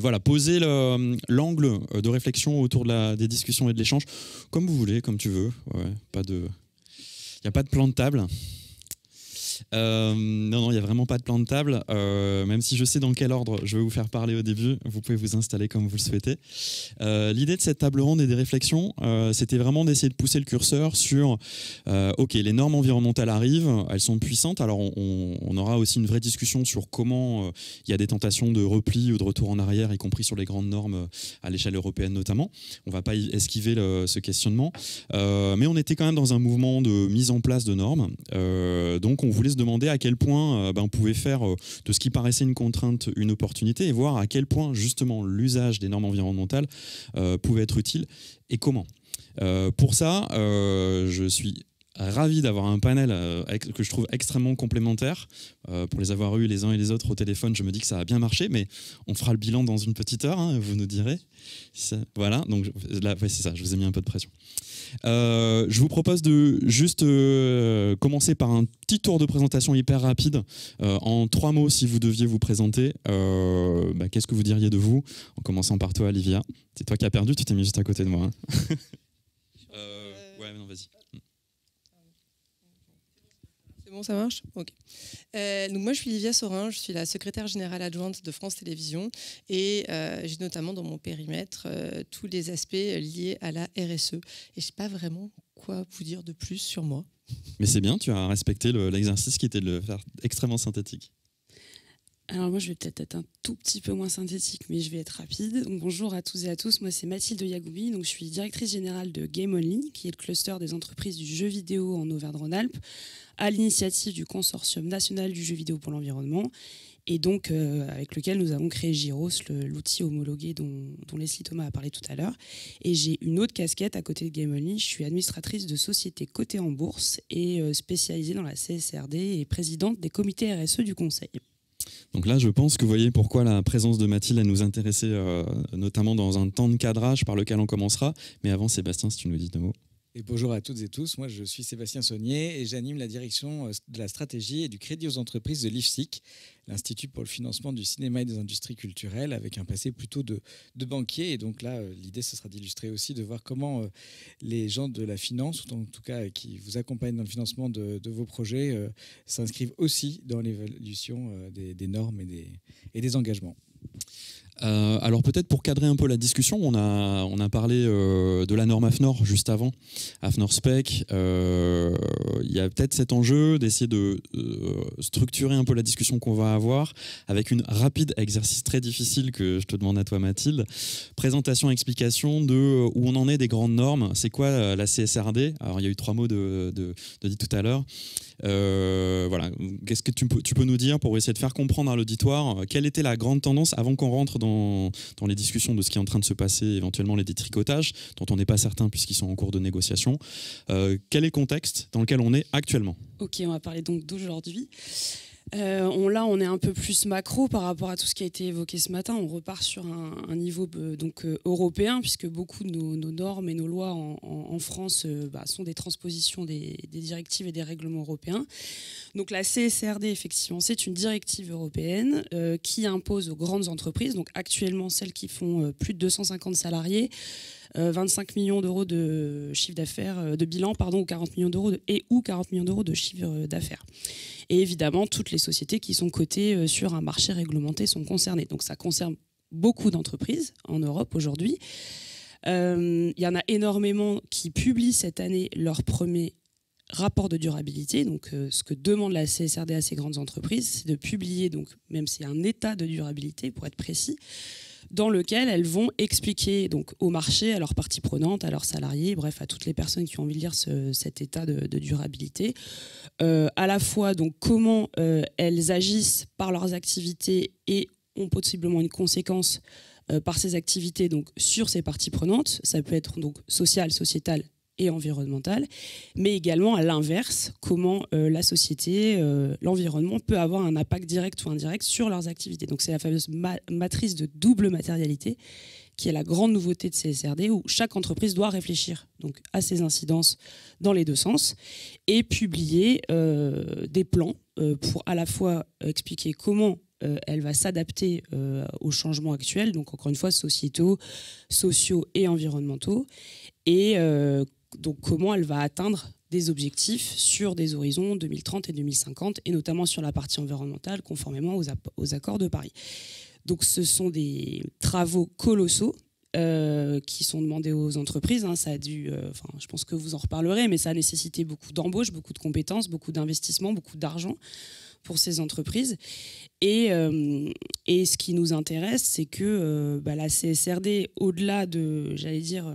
Voilà, poser l'angle de réflexion autour des discussions et de l'échange, comme vous voulez, comme tu veux. Ouais, il n'y a pas de plan de table. Non, il n'y a vraiment pas de plan de table. Même si je sais dans quel ordre je vais vous faire parler au début, vous pouvez vous installer comme vous le souhaitez. L'idée de cette table ronde et des réflexions, c'était vraiment d'essayer de pousser le curseur sur ok, les normes environnementales arrivent, elles sont puissantes. Alors on aura aussi une vraie discussion sur comment il y a des tentations de repli ou de retour en arrière, y compris sur les grandes normes à l'échelle européenne notamment. On ne va pas esquiver ce questionnement. Mais on était quand même dans un mouvement de mise en place de normes. Donc on voulait se demander à quel point on pouvait faire de ce qui paraissait une contrainte une opportunité et voir à quel point justement l'usage des normes environnementales pouvait être utile et comment. Pour ça, je suis ravi d'avoir un panel que je trouve extrêmement complémentaire. Pour les avoir eus les uns et les autres au téléphone, je me dis que ça a bien marché, mais on fera le bilan dans une petite heure, hein, vous nous direz. Voilà, donc là, ouais, c'est ça, je vous ai mis un peu de pression. Je vous propose de juste commencer par un petit tour de présentation hyper rapide. En 3 mots, si vous deviez vous présenter, qu'est-ce que vous diriez de vous? En commençant par toi, Olivia. C'est toi qui as perdu, tu t'es mis juste à côté de moi. Hein. Ouais, non, vas-y. Bon, ça marche? Ok. Donc moi, je suis Livia Sorin, je suis la secrétaire générale adjointe de France Télévisions et j'ai notamment dans mon périmètre tous les aspects liés à la RSE. Et je ne sais pas vraiment quoi vous dire de plus sur moi. Mais c'est bien, tu as respecté l'exercice qui était de le faire extrêmement synthétique. Alors moi, je vais peut-être être un tout petit peu moins synthétique, mais je vais être rapide. Donc, bonjour à tous et à tous, moi c'est Mathilde Yagoubi, donc je suis directrice générale de Game Only, qui est le cluster des entreprises du jeu vidéo en Auvergne-Rhône-Alpes, à l'initiative du Consortium national du jeu vidéo pour l'environnement, et donc avec lequel nous avons créé Gyros, l'outil homologué dont Leslie Thomas a parlé tout à l'heure. Et j'ai une autre casquette à côté de Game Only, je suis administratrice de société cotée en bourse et spécialisée dans la CSRD et présidente des comités RSE du Conseil. Donc là, je pense que vous voyez pourquoi la présence de Mathilde elle nous intéressait, notamment dans un temps de cadrage par lequel on commencera. Mais avant, Sébastien, si tu nous dis 2 mots. Et bonjour à toutes et tous, moi je suis Sébastien Saunier et j'anime la direction de la stratégie et du crédit aux entreprises de l'IFSIC, l'Institut pour le financement du cinéma et des industries culturelles, avec un passé plutôt de banquier. Et donc là, l'idée, ce sera d'illustrer aussi, de voir comment les gens de la finance, ou en tout cas qui vous accompagnent dans le financement de vos projets, s'inscrivent aussi dans l'évolution des normes et des engagements. Alors peut-être pour cadrer un peu la discussion, on a parlé de la norme AFNOR juste avant, AFNOR Spec. Il y a peut-être cet enjeu d'essayer de structurer un peu la discussion qu'on va avoir avec une rapide exercice très difficile que je te demande à toi Mathilde. Présentation, explication de où on en est des grandes normes. C'est quoi la CSRD? Alors il y a eu 3 mots de dit tout à l'heure. Voilà. Qu'est-ce que tu peux nous dire pour essayer de faire comprendre à l'auditoire quelle était la grande tendance avant qu'on rentre dans les discussions de ce qui est en train de se passer, éventuellement les détricotages dont on n'est pas certain puisqu'ils sont en cours de négociation. Quel est le contexte dans lequel on est actuellement? Ok, on va parler donc d'aujourd'hui. Là, on est un peu plus macro par rapport à tout ce qui a été évoqué ce matin. On repart sur un niveau européen, puisque beaucoup de nos normes et nos lois en France sont des transpositions des directives et des règlements européens. Donc la CSRD, effectivement, c'est une directive européenne qui impose aux grandes entreprises, donc actuellement celles qui font plus de 250 salariés, 25 millions d'euros de chiffre d'affaires, de bilan, ou 40 millions d'euros ou 40 millions d'euros de chiffre d'affaires. Et évidemment, toutes les sociétés qui sont cotées sur un marché réglementé sont concernées. Donc ça concerne beaucoup d'entreprises en Europe aujourd'hui. Il y en a énormément qui publient cette année leur premier rapport de durabilité. Donc ce que demande la CSRD à ces grandes entreprises, c'est de publier, donc, même si c'est un état de durabilité pour être précis, dans lequel elles vont expliquer donc, au marché, à leurs parties prenantes, à leurs salariés, bref, à toutes les personnes qui ont envie de lire cet état de durabilité, à la fois donc, comment elles agissent par leurs activités et ont possiblement une conséquence par ces activités donc, sur ces parties prenantes. Ça peut être donc, social, sociétal et environnementale, mais également à l'inverse, comment la société, l'environnement peut avoir un impact direct ou indirect sur leurs activités. Donc c'est la fameuse matrice de double matérialité qui est la grande nouveauté de CSRD, où chaque entreprise doit réfléchir donc, à ses incidences dans les deux sens et publier des plans pour à la fois expliquer comment elle va s'adapter aux changements actuels, donc encore une fois sociétaux, sociaux et environnementaux, et donc comment elle va atteindre des objectifs sur des horizons 2030 et 2050, et notamment sur la partie environnementale, conformément aux accords de Paris. Donc ce sont des travaux colossaux qui sont demandés aux entreprises. Ça a dû, je pense que vous en reparlerez, mais ça a nécessité beaucoup d'embauches, beaucoup de compétences, beaucoup d'investissements, beaucoup d'argent pour ces entreprises. Et ce qui nous intéresse, c'est que la CSRD, au-delà de, j'allais dire,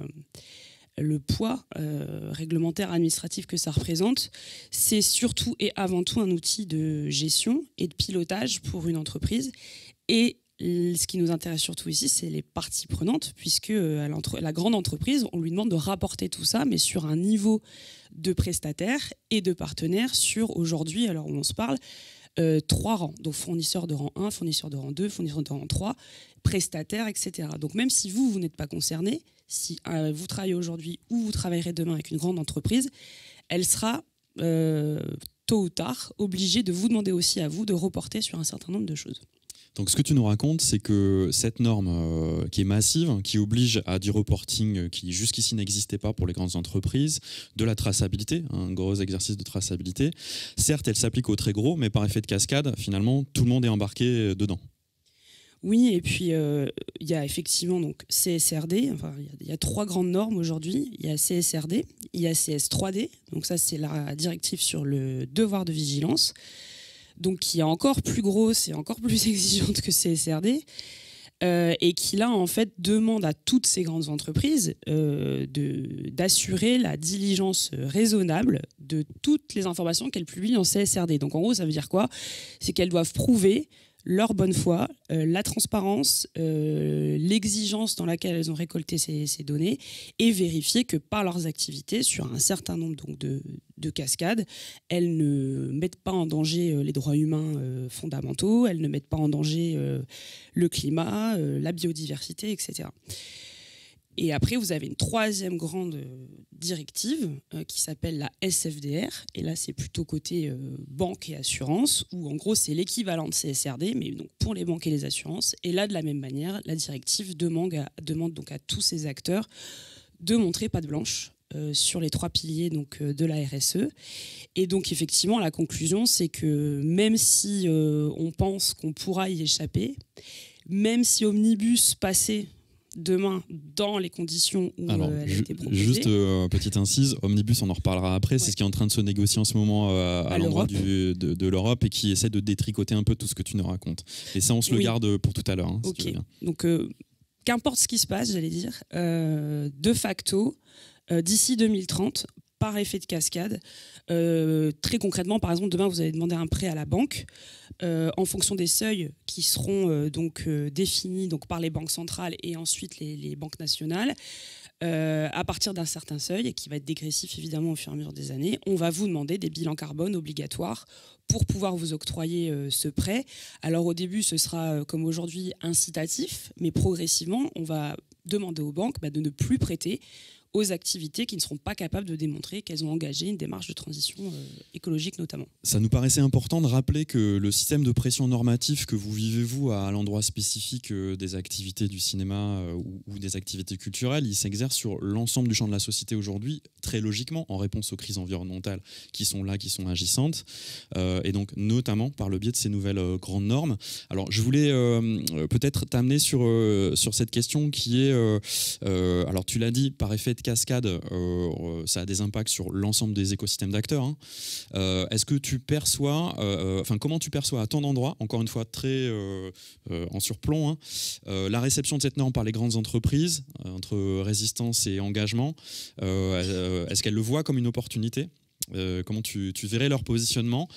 le poids réglementaire administratif que ça représente, c'est surtout et avant tout un outil de gestion et de pilotage pour une entreprise. Et ce qui nous intéresse surtout ici, c'est les parties prenantes, puisque à la grande entreprise, on lui demande de rapporter tout ça, mais sur un niveau de prestataires et de partenaires sur, aujourd'hui, alors où on se parle, 3 rangs. Donc fournisseurs de rang 1, fournisseurs de rang 2, fournisseurs de rang 3, prestataires, etc. Donc même si vous n'êtes pas concerné, si vous travaillez aujourd'hui ou vous travaillerez demain avec une grande entreprise, elle sera tôt ou tard obligée de vous demander aussi à vous de reporter sur un certain nombre de choses. Donc ce que tu nous racontes, c'est que cette norme qui est massive, qui oblige à du reporting qui jusqu'ici n'existait pas pour les grandes entreprises, de la traçabilité, un gros exercice de traçabilité, certes elle s'applique aux très gros, mais par effet de cascade, finalement, tout le monde est embarqué dedans. Oui, et puis il y a effectivement donc CSRD, il y a 3 grandes normes aujourd'hui. Il y a CSRD, il y a CS3D, donc ça c'est la directive sur le devoir de vigilance, donc qui est encore plus grosse et encore plus exigeante que CSRD, et qui là en fait demande à toutes ces grandes entreprises d'assurer la diligence raisonnable de toutes les informations qu'elles publient en CSRD. Donc en gros ça veut dire quoi? C'est qu'elles doivent prouver leur bonne foi, la transparence, l'exigence dans laquelle elles ont récolté ces données, et vérifier que par leurs activités, sur un certain nombre donc, de cascades, elles ne mettent pas en danger les droits humains fondamentaux, elles ne mettent pas en danger le climat, la biodiversité, etc. Et après, vous avez une 3e grande directive qui s'appelle la SFDR. Et là, c'est plutôt côté banque et assurance, où en gros, c'est l'équivalent de CSRD, mais donc pour les banques et les assurances. Et là, de la même manière, la directive demande donc à tous ces acteurs de montrer patte blanche sur les 3 piliers donc, de la RSE. Et donc, effectivement, la conclusion, c'est que même si on pense qu'on pourra y échapper, même si Omnibus passait demain dans les conditions où elle a été proposée. Juste petite incise, Omnibus, on en reparlera après, ouais. C'est ce qui est en train de se négocier en ce moment à l'endroit de l'Europe et qui essaie de détricoter un peu tout ce que tu nous racontes. Et ça, on se le garde pour tout à l'heure. Ok, donc qu'importe ce qui se passe, j'allais dire, de facto, d'ici 2030, par effet de cascade, très concrètement, par exemple, demain, vous allez demander un prêt à la banque. En fonction des seuils qui seront définis donc, par les banques centrales et ensuite les banques nationales, à partir d'un certain seuil, et qui va être dégressif évidemment au fur et à mesure des années, on va vous demander des bilans carbone obligatoires pour pouvoir vous octroyer ce prêt. Alors au début, ce sera comme aujourd'hui incitatif, mais progressivement, on va demander aux banques de ne plus prêter aux activités qui ne seront pas capables de démontrer qu'elles ont engagé une démarche de transition écologique notamment. Ça nous paraissait important de rappeler que le système de pression normative que vous vivez, vous, à l'endroit spécifique des activités du cinéma ou des activités culturelles, il s'exerce sur l'ensemble du champ de la société aujourd'hui, très logiquement, en réponse aux crises environnementales qui sont là, qui sont agissantes, et donc notamment par le biais de ces nouvelles grandes normes. Alors, je voulais peut-être t'amener sur cette question qui est, alors tu l'as dit, par effet de cascade, ça a des impacts sur l'ensemble des écosystèmes d'acteurs. Est-ce que tu perçois, comment tu perçois à ton endroit, encore une fois très en surplomb, la réception de cette norme par les grandes entreprises, entre résistance et engagement, est-ce qu'elles le voient comme une opportunité ? Comment tu verrais leur positionnement,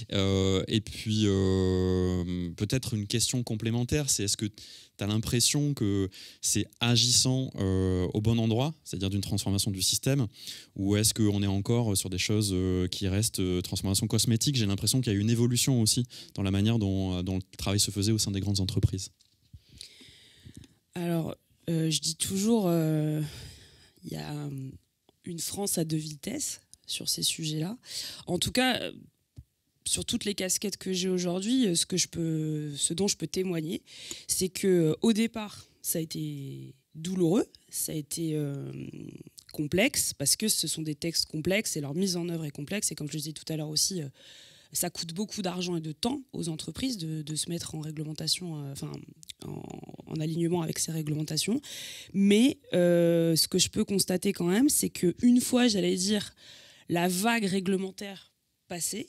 et puis peut-être une question complémentaire, c'est est-ce que tu as l'impression que c'est agissant au bon endroit, c'est-à-dire d'une transformation du système, ou est-ce qu'on est encore sur des choses qui restent transformation cosmétique ? J'ai l'impression qu'il y a une évolution aussi dans la manière dont le travail se faisait au sein des grandes entreprises. Alors, je dis toujours, il y a une France à 2 vitesses sur ces sujets-là. En tout cas, sur toutes les casquettes que j'ai aujourd'hui, ce dont je peux témoigner, c'est qu'au départ, ça a été douloureux, ça a été complexe, parce que ce sont des textes complexes et leur mise en œuvre est complexe. Et comme je le disais tout à l'heure aussi, ça coûte beaucoup d'argent et de temps aux entreprises de se mettre en réglementation, en alignement avec ces réglementations. Mais ce que je peux constater quand même, c'est qu'une fois, j'allais dire, la vague réglementaire passée,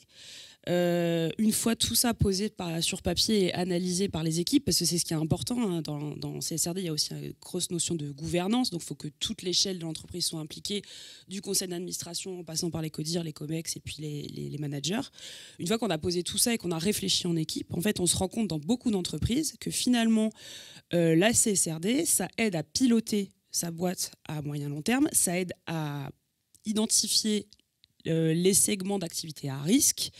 une fois tout ça posé sur papier et analysé par les équipes, parce que c'est ce qui est important, hein, dans CSRD, il y a aussi une grosse notion de gouvernance, donc il faut que toute l'échelle de l'entreprise soit impliquée, du conseil d'administration en passant par les CODIR, les COMEX et puis les managers. Une fois qu'on a posé tout ça et qu'on a réfléchi en équipe, en fait, on se rend compte dans beaucoup d'entreprises que finalement, la CSRD, ça aide à piloter sa boîte à moyen long terme, ça aide à identifier les segments d'activité à risque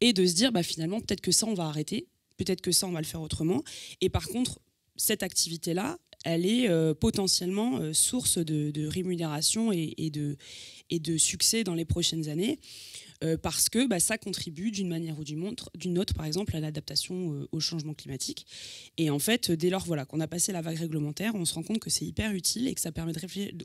et de se dire finalement peut-être que ça on va arrêter, peut-être que ça on va le faire autrement, et par contre cette activité-là elle est potentiellement source de rémunération et de succès dans les prochaines années, parce que ça contribue d'une manière ou d'une autre, par exemple, à l'adaptation au changement climatique. Et en fait, dès lors qu'on a passé la vague réglementaire, on se rend compte que c'est hyper utile et que ça permet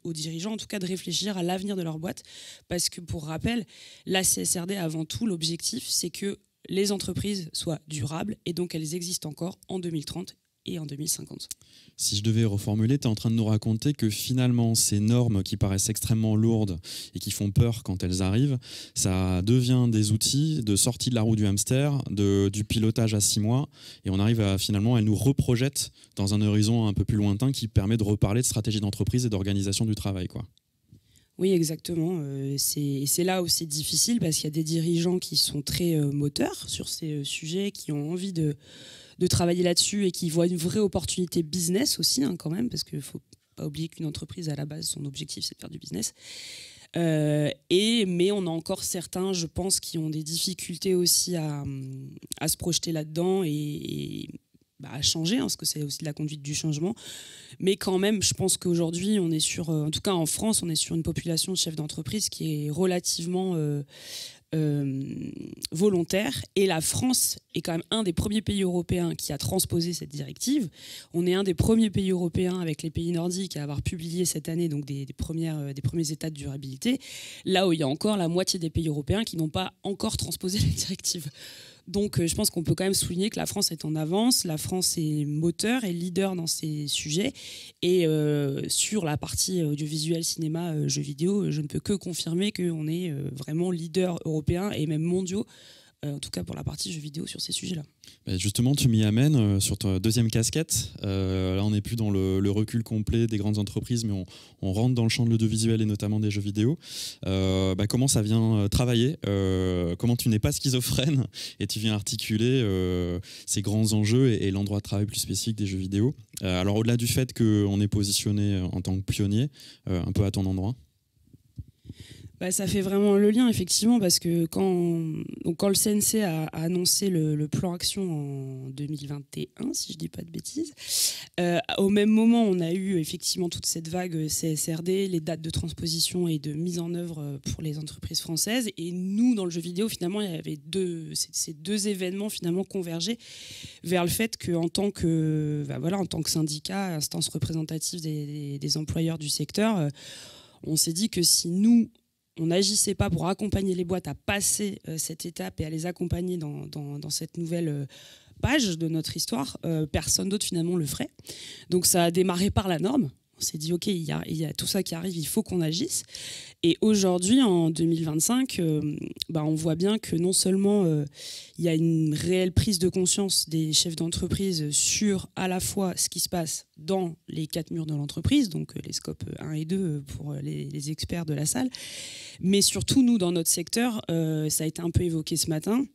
aux dirigeants, en tout cas, de réfléchir à l'avenir de leur boîte. Parce que, pour rappel, la CSRD, avant tout, l'objectif, c'est que les entreprises soient durables et donc elles existent encore en 2030 et en 2050. Si je devais reformuler, tu es en train de nous raconter que finalement, ces normes qui paraissent extrêmement lourdes et qui font peur quand elles arrivent, ça devient des outils de sortie de la roue du hamster, du pilotage à 6 mois, et on arrive à finalement, elles nous reprojettent dans un horizon un peu plus lointain qui permet de reparler de stratégie d'entreprise et d'organisation du travail, quoi. Oui, exactement. C'est là où c'est difficile, parce qu'il y a des dirigeants qui sont très moteurs sur ces sujets, qui ont envie de travailler là-dessus et qui voient une vraie opportunité business aussi, hein, quand même, parce qu'il ne faut pas oublier qu'une entreprise, à la base, son objectif, c'est de faire du business. Mais on a encore certains, je pense, qui ont des difficultés aussi à se projeter là-dedans et à changer, hein, parce que c'est aussi de la conduite du changement. Mais quand même, je pense qu'aujourd'hui, on est sur, en tout cas en France, on est sur une population de chefs d'entreprise qui est relativement volontaire. Et la France est quand même un des premiers pays européens qui a transposé cette directive. On est un des premiers pays européens, avec les pays nordiques, à avoir publié cette année donc des premiers états de durabilité, là où il y a encore la moitié des pays européens qui n'ont pas encore transposé la directive. Donc je pense qu'on peut quand même souligner que la France est en avance, la France est moteur et leader dans ces sujets. Et sur la partie audiovisuel, cinéma, jeux vidéo, je ne peux que confirmer qu'on est vraiment leader européen et même mondiaux, en tout cas pour la partie jeux vidéo sur ces sujets-là. Justement, tu m'y amènes sur ta deuxième casquette. Là, on n'est plus dans le recul complet des grandes entreprises, mais on rentre dans le champ de l'audiovisuel et notamment des jeux vidéo. Comment ça vient travailler, comment tu n'es pas schizophrène et tu viens articuler ces grands enjeux et l'endroit de travail plus spécifique des jeux vidéo. Alors, au-delà du fait qu'on est positionné en tant que pionnier, un peu à ton endroit. Ça fait vraiment le lien, effectivement, parce que quand le CNC a annoncé le plan action en 2021, si je ne dis pas de bêtises, au même moment, on a eu effectivement toute cette vague CSRD, les dates de transposition et de mise en œuvre pour les entreprises françaises. Et nous, dans le jeu vidéo, finalement, il y avait ces deux événements finalement convergés vers le fait qu'en tant que syndicat, instance représentative des employeurs du secteur, on s'est dit que si nous, on n'agissait pas pour accompagner les boîtes à passer cette étape et à les accompagner dans cette nouvelle page de notre histoire, personne d'autre finalement le ferait. Donc ça a démarré par la norme. On s'est dit, OK, il y a tout ça qui arrive, il faut qu'on agisse. Et aujourd'hui, en 2025, on voit bien que non seulement il y a une réelle prise de conscience des chefs d'entreprise sur à la fois ce qui se passe dans les 4 murs de l'entreprise, donc les scopes 1 et 2 pour les experts de la salle, mais surtout, nous, dans notre secteur, ça a été un peu évoqué ce matin,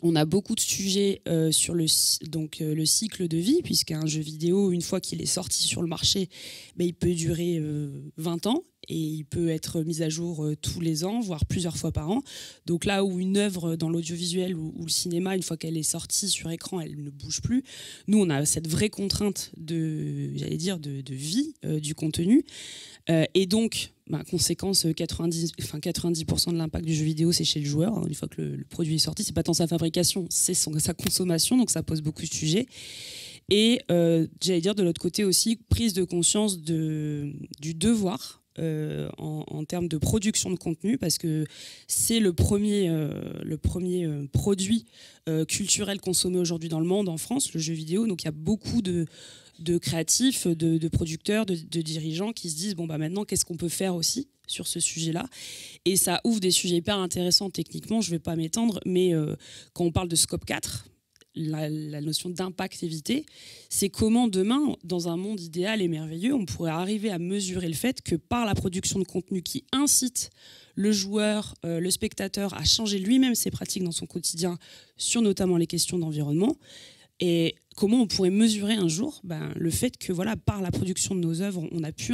on a beaucoup de sujets sur le cycle de vie, puisqu'un jeu vidéo, une fois qu'il est sorti sur le marché, il peut durer 20 ans. et il peut être mis à jour tous les ans, voire plusieurs fois par an. Donc là où une œuvre dans l'audiovisuel ou le cinéma, une fois qu'elle est sortie sur écran, elle ne bouge plus, nous on a cette vraie contrainte de vie du contenu. Et donc, conséquence, 90% de l'impact du jeu vidéo, c'est chez le joueur. Une fois que le produit est sorti, c'est pas tant sa fabrication, c'est sa consommation, donc ça pose beaucoup de sujets. Et de l'autre côté aussi, prise de conscience du devoir en termes de production de contenu, parce que c'est le premier produit culturel consommé aujourd'hui dans le monde, en France, le jeu vidéo. Donc il y a beaucoup de créatifs, de producteurs, de dirigeants qui se disent maintenant qu'est-ce qu'on peut faire aussi sur ce sujet-là, et ça ouvre des sujets hyper intéressants techniquement. Je ne vais pas m'étendre, mais quand on parle de Scope 4, la notion d'impact évité, c'est comment demain, dans un monde idéal et merveilleux, on pourrait arriver à mesurer le fait que par la production de contenu qui incite le joueur, le spectateur à changer lui-même ses pratiques dans son quotidien sur notamment les questions d'environnement, et comment on pourrait mesurer un jour le fait que par la production de nos œuvres, on a pu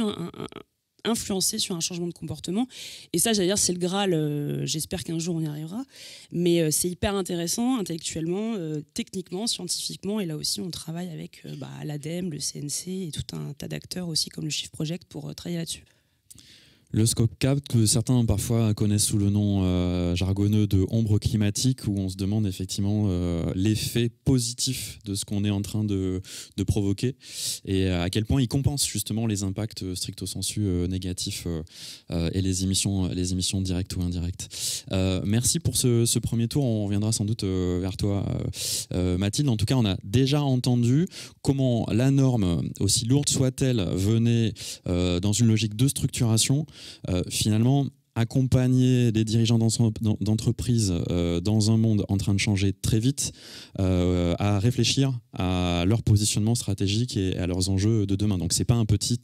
influencer sur un changement de comportement. Et ça, c'est le Graal. J'espère qu'un jour on y arrivera. Mais c'est hyper intéressant intellectuellement, techniquement, scientifiquement. Et là aussi, on travaille avec l'ADEME, le CNC et tout un tas d'acteurs aussi comme le Shift Project pour travailler là-dessus. Le Scope 4, que certains parfois connaissent sous le nom jargonneux de ombre climatique, où on se demande effectivement l'effet positif de ce qu'on est en train de provoquer et à quel point il compense justement les impacts stricto sensu négatifs et les émissions directes ou indirectes. Merci pour ce premier tour. On reviendra sans doute vers toi, Mathilde. En tout cas, on a déjà entendu comment la norme, aussi lourde soit-elle, venait dans une logique de structuration. Finalement, accompagner des dirigeants d'entreprise dans un monde en train de changer très vite, à réfléchir à leur positionnement stratégique et à leurs enjeux de demain. Donc c'est pas un petit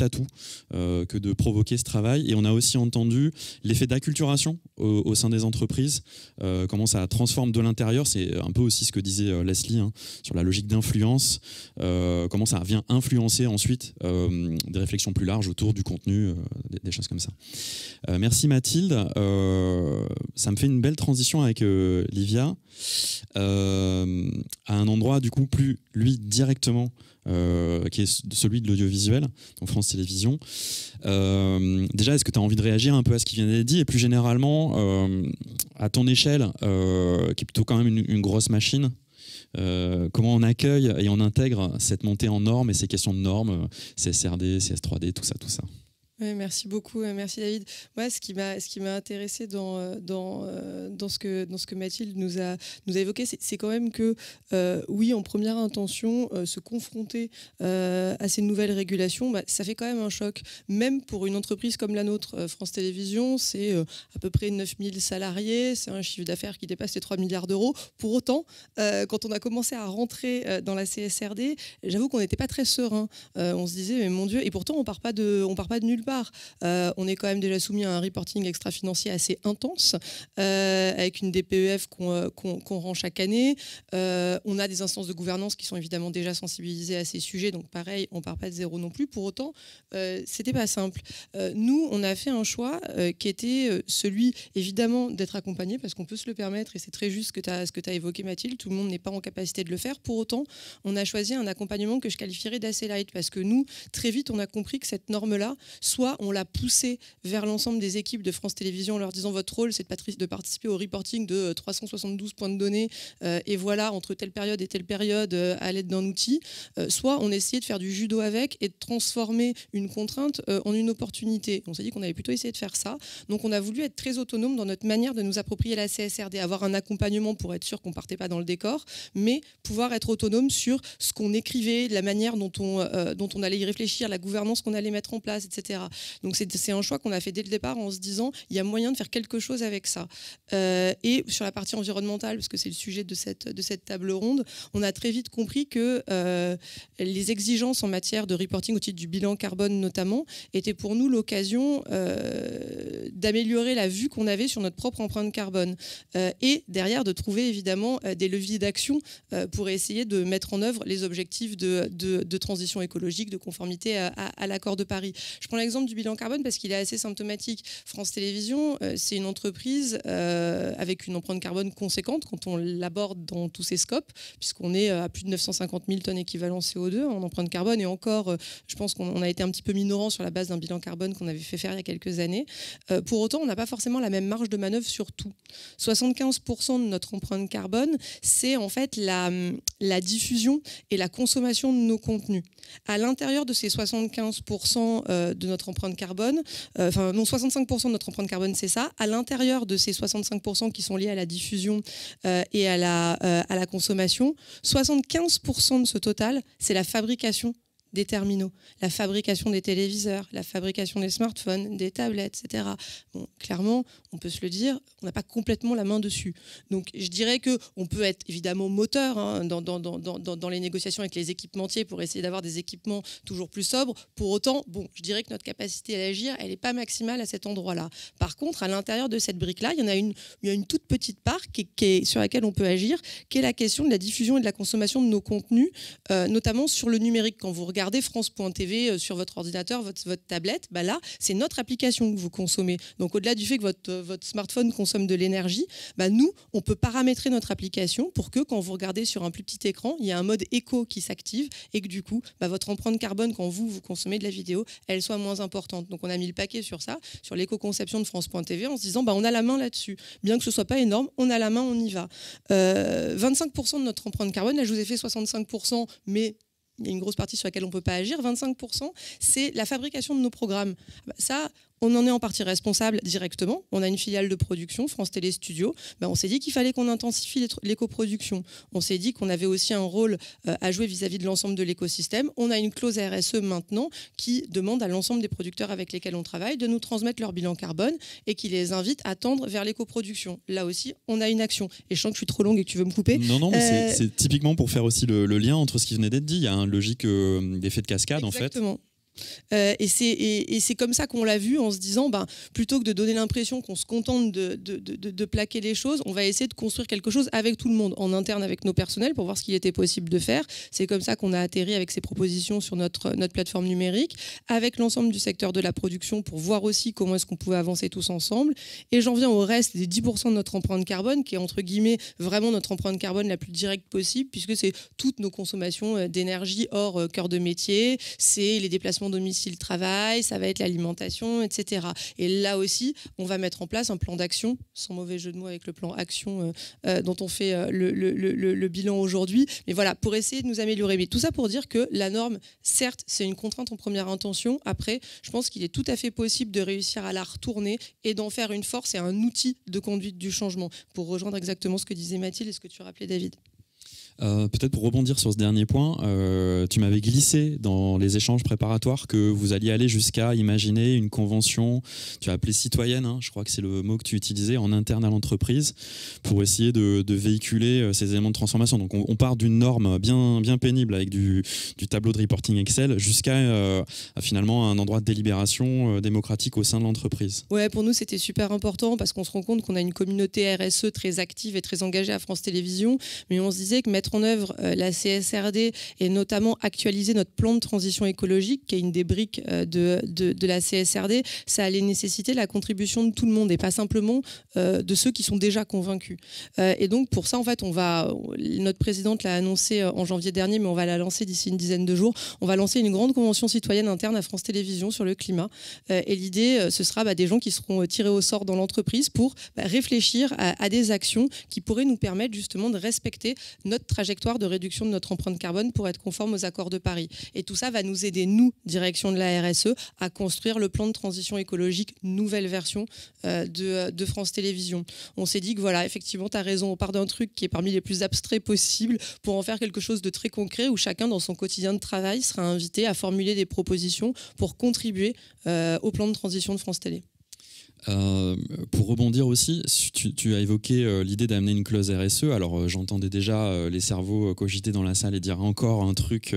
atout que de provoquer ce travail. Et on a aussi entendu l'effet d'acculturation au sein des entreprises, comment ça transforme de l'intérieur. C'est un peu aussi ce que disait Leslie sur la logique d'influence, comment ça vient influencer ensuite des réflexions plus larges autour du contenu, des choses comme ça. Merci Mathilde. Ça me fait une belle transition avec Livia à un endroit du coup plus lui directement qui est celui de l'audiovisuel, donc France Télévisions. Déjà, est-ce que tu as envie de réagir un peu à ce qui vient d'être dit et plus généralement à ton échelle qui est plutôt quand même une grosse machine, comment on accueille et on intègre cette montée en normes et ces questions de normes, CSRD, CS3D, tout ça. Oui, merci beaucoup, merci David. Moi, ce qui m'a intéressé dans ce que Mathilde nous a évoqué, c'est quand même que oui, en première intention, se confronter à ces nouvelles régulations, ça fait quand même un choc, même pour une entreprise comme la nôtre. France Télévisions, c'est à peu près 9000 salariés, c'est un chiffre d'affaires qui dépasse les 3 milliards d'euros. Pour autant, quand on a commencé à rentrer dans la CSRD, j'avoue qu'on n'était pas très serein. On se disait, mais mon Dieu, et pourtant on part pas de nulle part. On est quand même déjà soumis à un reporting extra-financier assez intense, avec une DPEF qu'on rend chaque année. On a des instances de gouvernance qui sont évidemment déjà sensibilisées à ces sujets, donc pareil, on ne part pas de zéro non plus. Pour autant, c'était pas simple. Nous, on a fait un choix qui était celui, évidemment, d'être accompagné, parce qu'on peut se le permettre, et c'est très juste ce que tu as évoqué, Mathilde, tout le monde n'est pas en capacité de le faire. Pour autant, on a choisi un accompagnement que je qualifierais d'assez light, parce que nous, très vite, on a compris que cette norme-là, soit on l'a poussée vers l'ensemble des équipes de France Télévisions en leur disant votre rôle, c'est de participer au reporting de 372 points de données, et voilà, entre telle période et telle période, à l'aide d'un outil, soit on essayait de faire du judo avec et de transformer une contrainte en une opportunité. On s'est dit qu'on avait plutôt essayé de faire ça. Donc on a voulu être très autonome dans notre manière de nous approprier la CSRD, avoir un accompagnement pour être sûr qu'on ne partait pas dans le décor, mais pouvoir être autonome sur ce qu'on écrivait, la manière dont on allait y réfléchir, la gouvernance qu'on allait mettre en place, etc. Donc c'est un choix qu'on a fait dès le départ en se disant il y a moyen de faire quelque chose avec ça. Et sur la partie environnementale, parce que c'est le sujet de cette table ronde, on a très vite compris que les exigences en matière de reporting au titre du bilan carbone notamment étaient pour nous l'occasion d'améliorer la vue qu'on avait sur notre propre empreinte carbone et derrière de trouver évidemment des leviers d'action pour essayer de mettre en œuvre les objectifs de transition écologique, de conformité à l'accord de Paris. Je prends l'exemple l'exemple du bilan carbone parce qu'il est assez symptomatique. France Télévisions, c'est une entreprise avec une empreinte carbone conséquente quand on l'aborde dans tous ses scopes, puisqu'on est à plus de 950 000 tonnes équivalent CO2 en empreinte carbone. Et encore, je pense qu'on a été un petit peu minorant sur la base d'un bilan carbone qu'on avait fait faire il y a quelques années. Pour autant, on n'a pas forcément la même marge de manœuvre sur tout. 75% de notre empreinte carbone, c'est en fait la diffusion et la consommation de nos contenus. À l'intérieur de ces 75% de notre empreinte carbone, 65% de notre empreinte carbone, c'est ça. À l'intérieur de ces 65% qui sont liés à la diffusion et à la consommation, 75% de ce total, c'est la fabrication des terminaux, la fabrication des téléviseurs, la fabrication des smartphones, des tablettes, etc. Bon, clairement, on peut se le dire, on n'a pas complètement la main dessus. Donc, je dirais qu'on peut être évidemment moteur dans les négociations avec les équipementiers pour essayer d'avoir des équipements toujours plus sobres. Pour autant, je dirais que notre capacité à agir, elle n'est pas maximale à cet endroit-là. Par contre, à l'intérieur de cette brique-là, il y a une toute petite part sur laquelle on peut agir, qui est la question de la diffusion et de la consommation de nos contenus, notamment sur le numérique. Quand vous regardez France.tv sur votre ordinateur, votre tablette, là, c'est notre application que vous consommez. Donc, au-delà du fait que votre smartphone consomme de l'énergie, nous, on peut paramétrer notre application pour que, quand vous regardez sur un plus petit écran, il y a un mode éco qui s'active et que, du coup, votre empreinte carbone, quand vous consommez de la vidéo, elle soit moins importante. Donc, on a mis le paquet sur ça, sur l'éco-conception de France.tv, en se disant, on a la main là-dessus. Bien que ce soit pas énorme, on a la main, on y va. 25% de notre empreinte carbone, là, je vous ai fait 65%, mais il y a une grosse partie sur laquelle on ne peut pas agir. 25%, c'est la fabrication de nos programmes. Ça, on en est en partie responsable directement. On a une filiale de production, France Télé Studio. On s'est dit qu'il fallait qu'on intensifie l'éco-production. On s'est dit qu'on avait aussi un rôle à jouer vis-à-vis de l'ensemble de l'écosystème. On a une clause RSE maintenant qui demande à l'ensemble des producteurs avec lesquels on travaille de nous transmettre leur bilan carbone et qui les invite à tendre vers l'éco-production. Là aussi, on a une action. Et je sens que je suis trop longue et que tu veux me couper. Non, mais c'est typiquement pour faire aussi le lien entre ce qui venait d'être dit. Il y a une logique d'effet de cascade, en fait. Exactement. Et c'est comme ça qu'on l'a vu en se disant plutôt que de donner l'impression qu'on se contente de plaquer les choses, on va essayer de construire quelque chose avec tout le monde, en interne avec nos personnels pour voir ce qu'il était possible de faire. C'est comme ça qu'on a atterri avec ces propositions sur notre plateforme numérique, avec l'ensemble du secteur de la production pour voir aussi comment est-ce qu'on pouvait avancer tous ensemble. Et j'en viens au reste des 10% de notre empreinte carbone qui est entre guillemets vraiment notre empreinte carbone la plus directe possible puisque c'est toutes nos consommations d'énergie hors cœur de métier, c'est les déplacements domicile-travail, ça va être l'alimentation, etc. Et là aussi, on va mettre en place un plan d'action, sans mauvais jeu de mots avec le plan action dont on fait le bilan aujourd'hui. Mais voilà, pour essayer de nous améliorer. Mais tout ça pour dire que la norme, certes, c'est une contrainte en première intention. Après, je pense qu'il est tout à fait possible de réussir à la retourner et d'en faire une force et un outil de conduite du changement. Pour rejoindre exactement ce que disait Mathilde et ce que tu rappelais, David. Peut-être pour rebondir sur ce dernier point, tu m'avais glissé dans les échanges préparatoires que vous alliez aller jusqu'à imaginer une convention, tu as appelé citoyenne, je crois que c'est le mot que tu utilisais, en interne à l'entreprise, pour essayer de véhiculer ces éléments de transformation. Donc on part d'une norme bien pénible avec du tableau de reporting Excel jusqu'à finalement un endroit de délibération démocratique au sein de l'entreprise. Ouais, pour nous c'était super important parce qu'on se rend compte qu'on a une communauté RSE très active et très engagée à France Télévisions, mais on se disait que mettre en œuvre la CSRD et notamment actualiser notre plan de transition écologique, qui est une des briques de la CSRD, ça allait nécessiter la contribution de tout le monde et pas simplement de ceux qui sont déjà convaincus. Et donc pour ça, en fait, notre présidente l'a annoncé en janvier dernier, mais on va la lancer d'ici une dizaine de jours. On va lancer une grande convention citoyenne interne à France Télévisions sur le climat. Et l'idée, ce sera des gens qui seront tirés au sort dans l'entreprise pour réfléchir à des actions qui pourraient nous permettre justement de respecter notre trajectoire de réduction de notre empreinte carbone pour être conforme aux accords de Paris. Et tout ça va nous aider, nous, direction de la RSE, à construire le plan de transition écologique, nouvelle version de France Télévisions. On s'est dit que voilà, effectivement, tu as raison, on part d'un truc qui est parmi les plus abstraits possibles pour en faire quelque chose de très concret où chacun, dans son quotidien de travail, sera invité à formuler des propositions pour contribuer au plan de transition de France Télé. Pour rebondir aussi, tu as évoqué l'idée d'amener une clause RSE. Alors j'entendais déjà les cerveaux cogiter dans la salle et dire encore un truc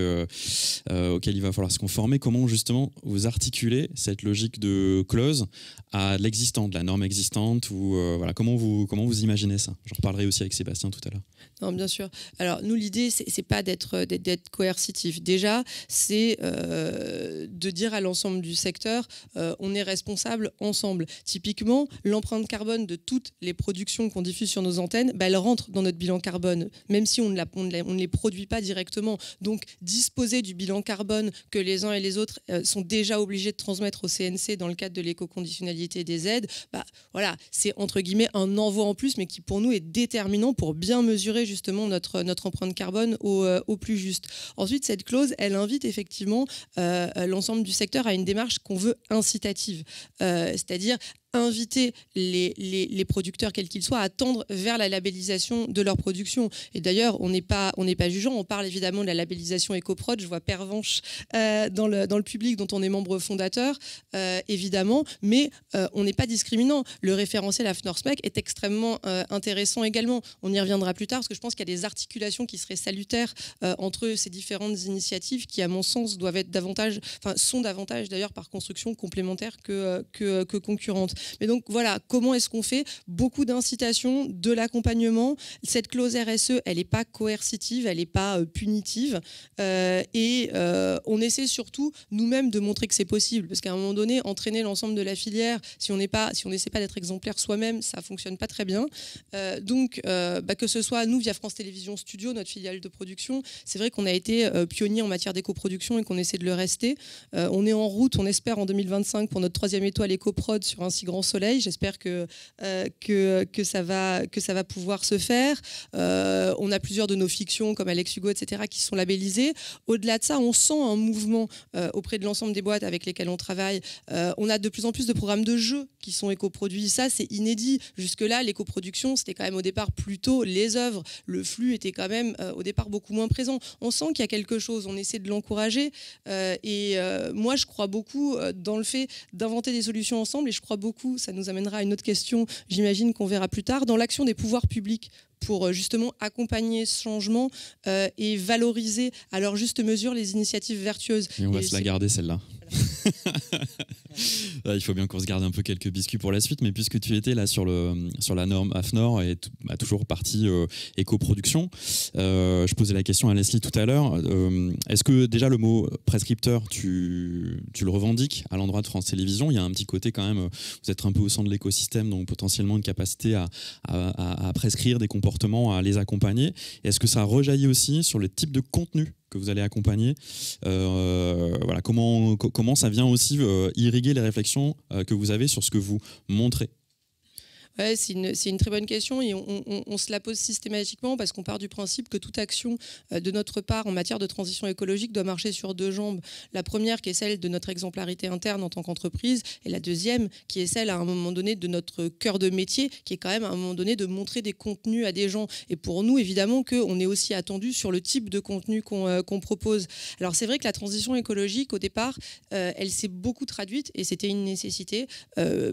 auquel il va falloir se conformer. Comment justement vous articulez cette logique de clause à l'existant, de la norme existante, ou voilà, comment vous imaginez ça? J'en reparlerai aussi avec Sébastien tout à l'heure. Non, bien sûr. Alors nous, l'idée, c'est pas d'être coercitif. Déjà, c'est de dire à l'ensemble du secteur, on est responsable ensemble. Typiquement, l'empreinte carbone de toutes les productions qu'on diffuse sur nos antennes, elle rentre dans notre bilan carbone, même si on ne les produit pas directement. Donc, disposer du bilan carbone que les uns et les autres sont déjà obligés de transmettre au CNC dans le cadre de l'éco-conditionnalité des aides, voilà, c'est entre guillemets un envoi en plus, mais qui pour nous est déterminant pour bien mesurer justement notre empreinte carbone au plus juste. Ensuite, cette clause, elle invite effectivement l'ensemble du secteur à une démarche qu'on veut incitative, c'est-à-dire inviter les producteurs, quels qu'ils soient, à tendre vers la labellisation de leur production. Et d'ailleurs, on n'est pas jugeant, on parle évidemment de la labellisation EcoProd. Je vois Pervenche dans le public dont on est membre fondateur, évidemment, mais on n'est pas discriminant. Le référentiel AFNOR-SMEC est extrêmement intéressant également. On y reviendra plus tard, parce que je pense qu'il y a des articulations qui seraient salutaires entre ces différentes initiatives qui, à mon sens, sont davantage d'ailleurs par construction complémentaires que concurrentes. Mais donc voilà, comment est-ce qu'on fait? Beaucoup d'incitations, de l'accompagnement. Cette clause RSE, elle n'est pas coercitive, elle n'est pas punitive. Et on essaie surtout nous-mêmes de montrer que c'est possible. Parce qu'à un moment donné, entraîner l'ensemble de la filière, si on n'essaie pas d'être exemplaire soi-même, ça ne fonctionne pas très bien. Donc, que ce soit nous, via France Télévisions Studio, notre filiale de production, c'est vrai qu'on a été pionnier en matière d'éco-production et qu'on essaie de le rester. On est en route, on espère, en 2025 pour notre 3e étoile EcoProd sur un si grand soleil. J'espère que ça va pouvoir se faire. On a plusieurs de nos fictions comme Alex Hugo, etc., qui sont labellisées. Au-delà de ça, on sent un mouvement auprès de l'ensemble des boîtes avec lesquelles on travaille. On a de plus en plus de programmes de jeux qui sont éco-produits. Ça, c'est inédit. Jusque-là, l'éco-production, c'était quand même au départ plutôt les œuvres. Le flux était quand même au départ beaucoup moins présent. On sent qu'il y a quelque chose. On essaie de l'encourager. Moi, je crois beaucoup dans le fait d'inventer des solutions ensemble, et je crois beaucoup, ça nous amènera à une autre question, j'imagine qu'on verra plus tard, dans l'action des pouvoirs publics pour justement accompagner ce changement et valoriser à leur juste mesure les initiatives vertueuses. Et on va se la garder, celle-là. Voilà. Il faut bien qu'on se garde un peu quelques biscuits pour la suite, mais puisque tu étais là sur la norme AFNOR et toujours partie éco-production, je posais la question à Leslie tout à l'heure. Est-ce que déjà le mot prescripteur, tu le revendiques à l'endroit de France Télévisions? Il y a un petit côté quand même, vous êtes un peu au centre de l'écosystème, donc potentiellement une capacité à prescrire des comportements, à les accompagner. Est-ce que ça rejaillit aussi sur le type de contenu que vous allez accompagner? Voilà, comment ça vient aussi irriguer les réflexions que vous avez sur ce que vous montrez? Ouais, c'est une très bonne question, et on se la pose systématiquement parce qu'on part du principe que toute action de notre part en matière de transition écologique doit marcher sur deux jambes. La première qui est celle de notre exemplarité interne en tant qu'entreprise, et la deuxième qui est celle à un moment donné de notre cœur de métier, qui est quand même à un moment donné de montrer des contenus à des gens. Et pour nous, évidemment, qu'on est aussi attendu sur le type de contenu qu'on propose. Alors c'est vrai que la transition écologique, au départ, elle s'est beaucoup traduite, et c'était une nécessité,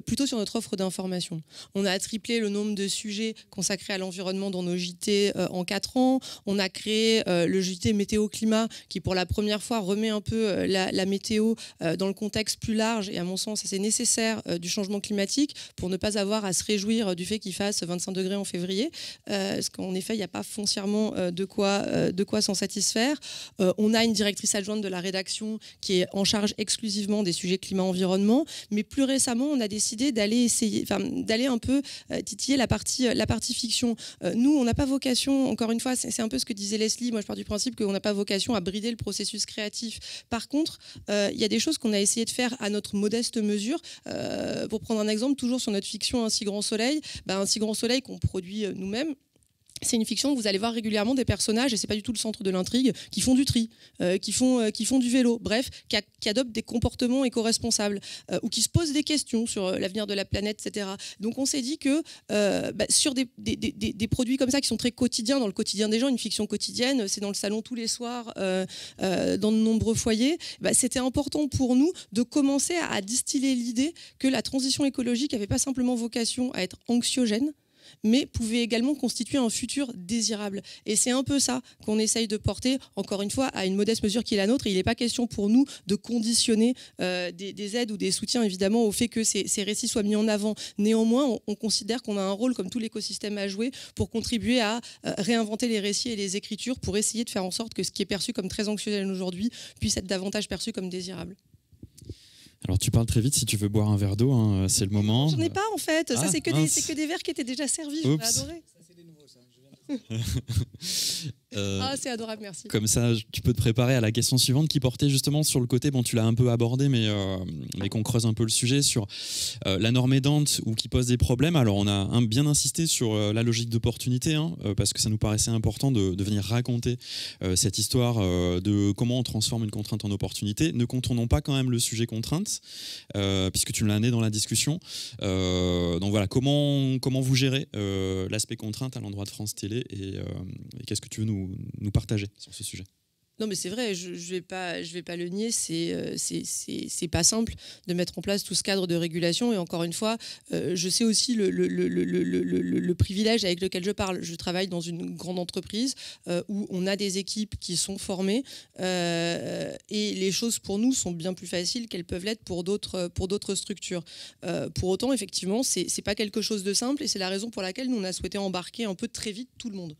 plutôt sur notre offre d'information. On a triplé le nombre de sujets consacrés à l'environnement dans nos JT en 4 ans. On a créé le JT météo-climat qui, pour la première fois, remet un peu la météo dans le contexte plus large, et à mon sens, c'est nécessaire, du changement climatique, pour ne pas avoir à se réjouir du fait qu'il fasse 25 degrés en février, parce qu'en effet, il n'y a pas foncièrement de quoi s'en satisfaire. On a une directrice adjointe de la rédaction qui est en charge exclusivement des sujets climat-environnement, mais plus récemment, on a décidé d'aller un peu titiller la partie fiction. Nous, on n'a pas vocation, encore une fois, c'est un peu ce que disait Leslie, moi je pars du principe qu'on n'a pas vocation à brider le processus créatif. Par contre, il y a des choses qu'on a essayé de faire à notre modeste mesure. Pour prendre un exemple, toujours sur notre fiction Un si grand soleil, un si grand soleil qu'on produit nous-mêmes, c'est une fiction où vous allez voir régulièrement des personnages, et c'est pas du tout le centre de l'intrigue, qui font du tri, qui font du vélo, bref, qui adoptent des comportements éco-responsables, ou qui se posent des questions sur l'avenir de la planète, etc. Donc on s'est dit que sur des produits comme ça qui sont très quotidiens, dans le quotidien des gens, une fiction quotidienne, c'est dans le salon tous les soirs, dans de nombreux foyers, c'était important pour nous de commencer à distiller l'idée que la transition écologique n'avait pas simplement vocation à être anxiogène, mais pouvait également constituer un futur désirable. Et c'est un peu ça qu'on essaye de porter, encore une fois, à une modeste mesure qui est la nôtre. Et il n'est pas question pour nous de conditionner des aides ou des soutiens, évidemment, au fait que ces récits soient mis en avant. Néanmoins, on considère qu'on a un rôle, comme tout l'écosystème à jouer, pour contribuer à réinventer les récits et les écritures, pour essayer de faire en sorte que ce qui est perçu comme très anxiogène aujourd'hui puisse être davantage perçu comme désirable. Alors tu parles très vite, si tu veux boire un verre d'eau, hein, c'est le moment. J'en ai pas en fait, ça c'est que des verres qui étaient déjà servis, je l'ai adoré. Ça c'est des nouveaux ça, c'est adorable, merci. Comme ça, tu peux te préparer à la question suivante qui portait justement sur le côté, bon tu l'as un peu abordé, mais qu'on creuse un peu le sujet sur la norme aidante ou qui pose des problèmes. Alors on a bien insisté sur la logique d'opportunité, parce que ça nous paraissait important de venir raconter cette histoire de comment on transforme une contrainte en opportunité. Ne contournons pas quand même le sujet contrainte, puisque tu l'as amené dans la discussion. Donc voilà, comment vous gérez l'aspect contrainte à l'endroit de France Télé, et qu'est-ce que tu veux nous partager sur ce sujet? Non, mais c'est vrai, je vais pas le nier, c'est pas simple de mettre en place tout ce cadre de régulation. Et encore une fois, je sais aussi le privilège avec lequel je parle. Je travaille dans une grande entreprise où on a des équipes qui sont formées, et les choses pour nous sont bien plus faciles qu'elles peuvent l'être pour d'autres structures. Pour autant, effectivement, c'est pas quelque chose de simple, et c'est la raison pour laquelle nous on a souhaité embarquer un peu très vite tout le monde.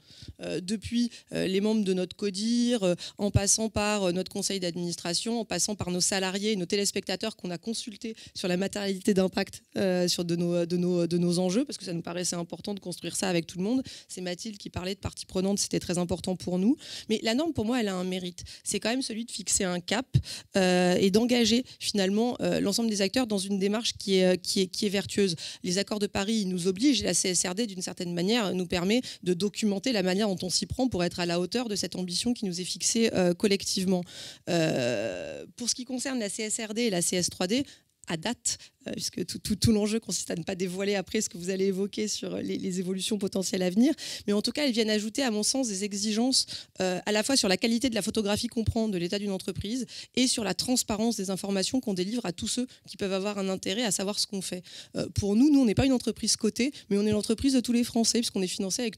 Depuis les membres de notre CODIR, en passant par notre conseil d'administration, en passant par nos salariés et nos téléspectateurs qu'on a consultés sur la matérialité d'impact de nos enjeux, parce que ça nous paraissait important de construire ça avec tout le monde. C'est Mathilde qui parlait de parties prenantes, c'était très important pour nous. Mais la norme, pour moi, elle a un mérite. C'est quand même celui de fixer un cap et d'engager finalement l'ensemble des acteurs dans une démarche qui est vertueuse. Les accords de Paris, ils nous obligent, et la CSRD, d'une certaine manière, nous permet de documenter la manière dont on s'y prend pour être à la hauteur de cette ambition qui nous est fixée collectivement. Pour ce qui concerne la CSRD et la CS3D, à date, puisque tout l'enjeu consiste à ne pas dévoiler après ce que vous allez évoquer sur les évolutions potentielles à venir. Mais en tout cas, elles viennent ajouter, à mon sens, des exigences à la fois sur la qualité de la photographie qu'on prend de l'état d'une entreprise et sur la transparence des informations qu'on délivre à tous ceux qui peuvent avoir un intérêt à savoir ce qu'on fait. Pour nous, on n'est pas une entreprise cotée, mais on est l'entreprise de tous les Français, puisqu'on est financé avec,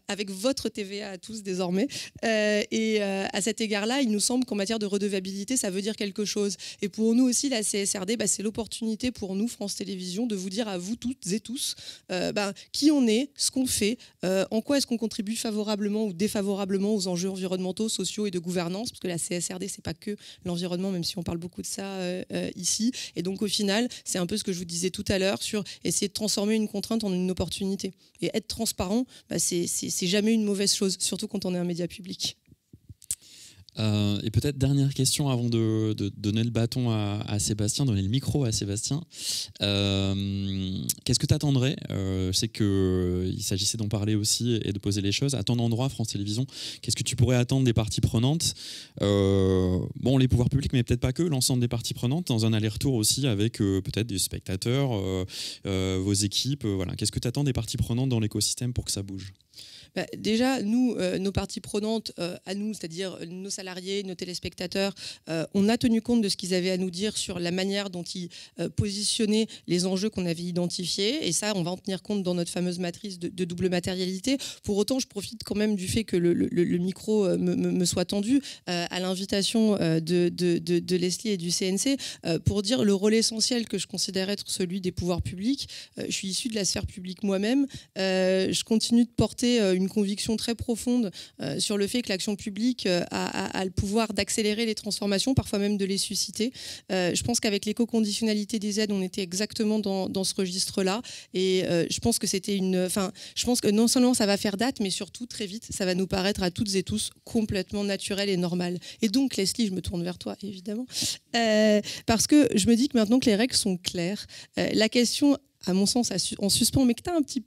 avec votre TVA à tous désormais. Et à cet égard-là, il nous semble qu'en matière de redevabilité, ça veut dire quelque chose. Et pour nous aussi, la CSRD, c'est l'opportunité pour nous, France Télévisions, de vous dire à vous toutes et tous qui on est, ce qu'on fait, en quoi est-ce qu'on contribue favorablement ou défavorablement aux enjeux environnementaux, sociaux et de gouvernance, parce que la CSRD, c'est pas que l'environnement, même si on parle beaucoup de ça ici. Et donc au final, c'est un peu ce que je vous disais tout à l'heure sur essayer de transformer une contrainte en une opportunité. Et être transparent, c'est jamais une mauvaise chose, surtout quand on est un média public. Et peut-être dernière question avant de donner le bâton à Sébastien, donner le micro à Sébastien. Qu'est-ce que tu attendrais? Je sais qu'il s'agissait d'en parler aussi et de poser les choses. À ton endroit, France Télévisions, qu'est-ce que tu pourrais attendre des parties prenantes? Bon, les pouvoirs publics, mais peut-être pas que, l'ensemble des parties prenantes, dans un aller-retour aussi avec peut-être des spectateurs, vos équipes. Voilà. Qu'est-ce que tu attends des parties prenantes dans l'écosystème pour que ça bouge? Déjà, nous, nos parties prenantes à nous, c'est-à-dire nos salariés, nos téléspectateurs, on a tenu compte de ce qu'ils avaient à nous dire sur la manière dont ils positionnaient les enjeux qu'on avait identifiés. Et ça, on va en tenir compte dans notre fameuse matrice de double matérialité. Pour autant, je profite quand même du fait que le micro me soit tendu à l'invitation de Leslie et du CNC pour dire le rôle essentiel que je considère être celui des pouvoirs publics. Je suis issue de la sphère publique moi-même. Je continue de porter une conviction très profonde sur le fait que l'action publique a le pouvoir d'accélérer les transformations, parfois même de les susciter. Je pense qu'avec l'éco-conditionnalité des aides, on était exactement dans ce registre-là. Et je pense que je pense que non seulement ça va faire date, mais surtout très vite, ça va nous paraître à toutes et tous complètement naturel et normal. Et donc, Leslie, je me tourne vers toi, évidemment, parce que je me dis que maintenant que les règles sont claires, la question à mon sens, en suspens, mais que tu as un petit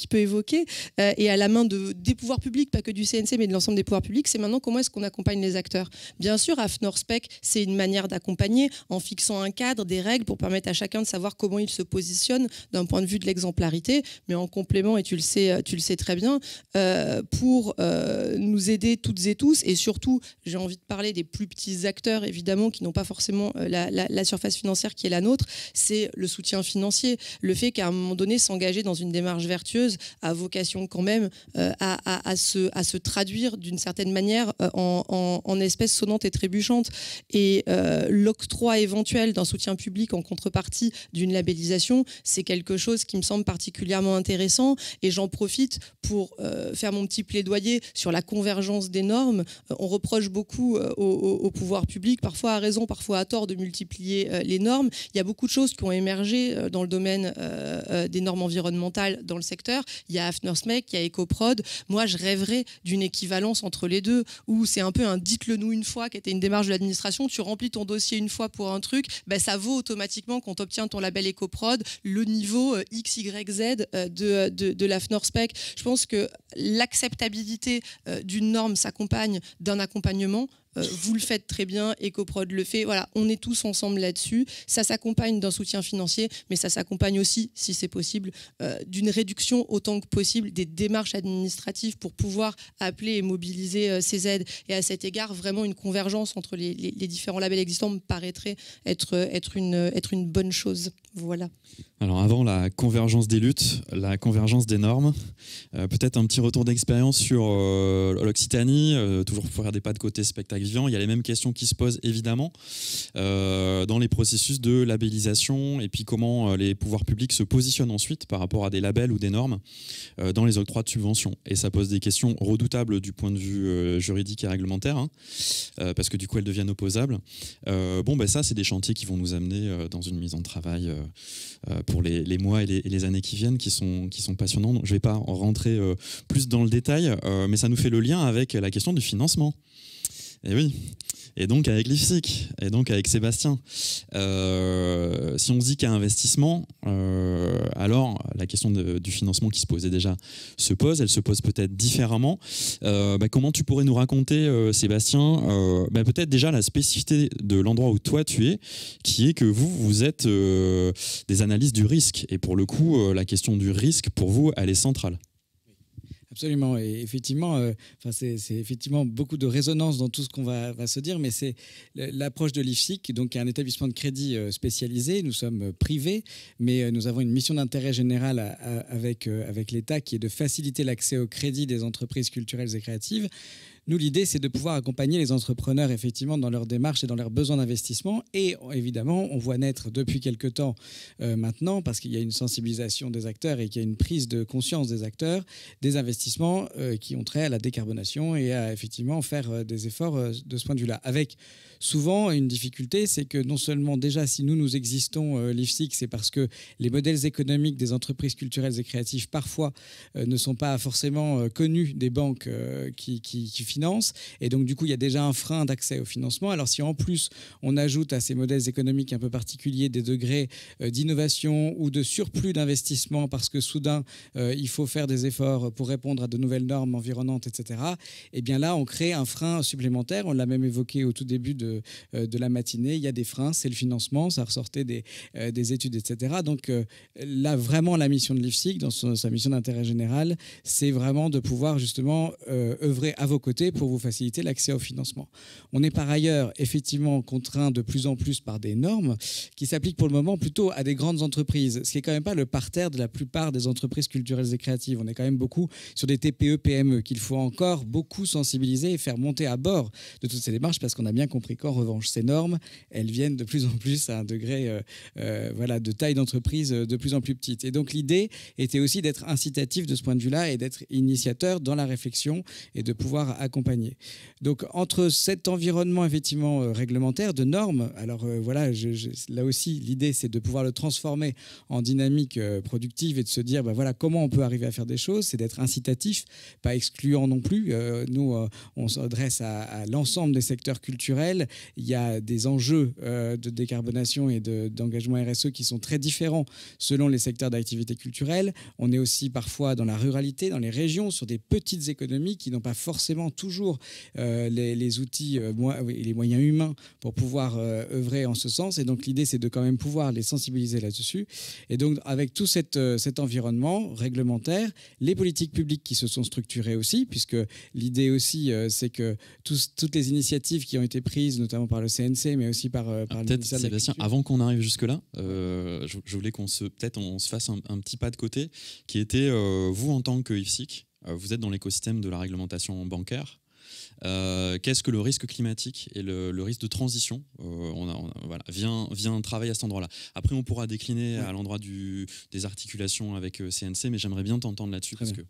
peu évoqué, et à la main des pouvoirs publics, pas que du CNC, mais de l'ensemble des pouvoirs publics, c'est maintenant comment est-ce qu'on accompagne les acteurs. Bien sûr, AFNOR SPEC, c'est une manière d'accompagner en fixant un cadre, des règles pour permettre à chacun de savoir comment il se positionne d'un point de vue de l'exemplarité, mais en complément, et tu le sais très bien, pour nous aider toutes et tous, et surtout, j'ai envie de parler des plus petits acteurs, évidemment, qui n'ont pas forcément la surface financière qui est la nôtre, c'est le soutien financier. Le fait qu'à un moment donné, s'engager dans une démarche vertueuse a vocation quand même à se traduire d'une certaine manière en espèces sonnantes et trébuchantes. Et l'octroi éventuel d'un soutien public en contrepartie d'une labellisation, c'est quelque chose qui me semble particulièrement intéressant. Et j'en profite pour faire mon petit plaidoyer sur la convergence des normes. On reproche beaucoup au pouvoir public, parfois à raison, parfois à tort, de multiplier les normes. Il y a beaucoup de choses qui ont émergé dans le domaine des normes environnementales dans le secteur. Il y a AFNOR SPEC, il y a EcoProd. Moi, je rêverais d'une équivalence entre les deux, où c'est un peu un dites-le nous une fois, qui était une démarche de l'administration. Tu remplis ton dossier une fois pour un truc, ça vaut automatiquement, quand tu obtiens ton label EcoProd, le niveau X, Y, Z de l'AFNOR SPEC. Je pense que l'acceptabilité d'une norme s'accompagne d'un accompagnement. Vous le faites très bien, EcoProd le fait. Voilà, on est tous ensemble là-dessus. Ça s'accompagne d'un soutien financier, mais ça s'accompagne aussi, si c'est possible, d'une réduction autant que possible des démarches administratives pour pouvoir appeler et mobiliser ces aides. Et à cet égard, vraiment une convergence entre les différents labels existants me paraîtrait être une bonne chose. Voilà. Alors avant la convergence des luttes, la convergence des normes, peut-être un petit retour d'expérience sur l'Occitanie, toujours pour faire des pas de côté spectacle vivant. Il y a les mêmes questions qui se posent évidemment dans les processus de labellisation et puis comment les pouvoirs publics se positionnent ensuite par rapport à des labels ou des normes dans les octrois de subventions. Et ça pose des questions redoutables du point de vue juridique et réglementaire, parce que du coup elles deviennent opposables. Ça c'est des chantiers qui vont nous amener dans une mise en travail pour les mois et les années qui viennent, qui sont passionnants. Donc, je ne vais pas en rentrer plus dans le détail, mais ça nous fait le lien avec la question du financement. Et oui, et donc avec l'IFSIC, et donc avec Sébastien. Si on se dit qu'il y a investissement, alors la question du financement qui se posait déjà se pose, elle se pose peut-être différemment. Comment tu pourrais nous raconter, Sébastien, peut-être déjà la spécificité de l'endroit où toi tu es, qui est que vous êtes des analystes du risque, et pour le coup, la question du risque, pour vous, elle est centrale. Absolument, et effectivement, c'est effectivement beaucoup de résonance dans tout ce qu'on va se dire, mais c'est l'approche de l'IFSIC, donc qui est un établissement de crédit spécialisé. Nous sommes privés, mais nous avons une mission d'intérêt général avec l'État qui est de faciliter l'accès au crédit des entreprises culturelles et créatives. Nous, l'idée, c'est de pouvoir accompagner les entrepreneurs effectivement dans leurs démarches et dans leurs besoins d'investissement. Et évidemment, on voit naître depuis quelque temps maintenant, parce qu'il y a une sensibilisation des acteurs et qu'il y a une prise de conscience des acteurs, des investissements qui ont trait à la décarbonation et à effectivement faire des efforts de ce point de vue-là. Avec souvent une difficulté, c'est que non seulement déjà si nous existons, l'IFSIC, c'est parce que les modèles économiques des entreprises culturelles et créatives parfois ne sont pas forcément connus des banques qui financent, et donc du coup il y a déjà un frein d'accès au financement. Alors si en plus on ajoute à ces modèles économiques un peu particuliers des degrés d'innovation ou de surplus d'investissement parce que soudain il faut faire des efforts pour répondre à de nouvelles normes environnantes, etc., et bien là on crée un frein supplémentaire. On l'a même évoqué au tout début de la matinée, il y a des freins, c'est le financement, ça ressortait des études, etc. Donc là vraiment la mission de l'IFSIC dans sa mission d'intérêt général, c'est vraiment de pouvoir justement œuvrer à vos côtés pour vous faciliter l'accès au financement. On est par ailleurs effectivement contraint de plus en plus par des normes qui s'appliquent pour le moment plutôt à des grandes entreprises, ce qui n'est quand même pas le parterre de la plupart des entreprises culturelles et créatives. On est quand même beaucoup sur des TPE, PME qu'il faut encore beaucoup sensibiliser et faire monter à bord de toutes ces démarches, parce qu'on a bien compris qu'en revanche, ces normes, elles viennent de plus en plus à un degré de taille d'entreprise de plus en plus petite. Et donc l'idée était aussi d'être incitatif de ce point de vue-là et d'être initiateur dans la réflexion et de pouvoir accompagner accompagner. Donc entre cet environnement effectivement réglementaire, de normes, alors voilà, là aussi l'idée c'est de pouvoir le transformer en dynamique productive et de se dire voilà comment on peut arriver à faire des choses, c'est d'être incitatif, pas excluant non plus. Nous on s'adresse à l'ensemble des secteurs culturels. Il y a des enjeux de décarbonation et d'engagement RSE qui sont très différents selon les secteurs d'activité culturelle. On est aussi parfois dans la ruralité, dans les régions, sur des petites économies qui n'ont pas forcément toujours les outils et les moyens humains pour pouvoir œuvrer en ce sens. Et donc l'idée, c'est de quand même pouvoir les sensibiliser là-dessus. Et donc avec tout cet environnement réglementaire, les politiques publiques qui se sont structurées aussi, puisque l'idée aussi, c'est que toutes les initiatives qui ont été prises, notamment par le CNC, mais aussi par le ministère de la Sébastien, Culture. avant qu'on arrive jusque-là, je voulais qu'on se fasse un petit pas de côté, qui était, vous en tant que IFSIC, vous êtes dans l'écosystème de la réglementation bancaire. Qu'est-ce que le risque climatique et le risque de transition voilà, vient travailler à cet endroit-là. Après, on pourra décliner à l'endroit des articulations avec CNC, mais j'aimerais bien t'entendre là-dessus parce que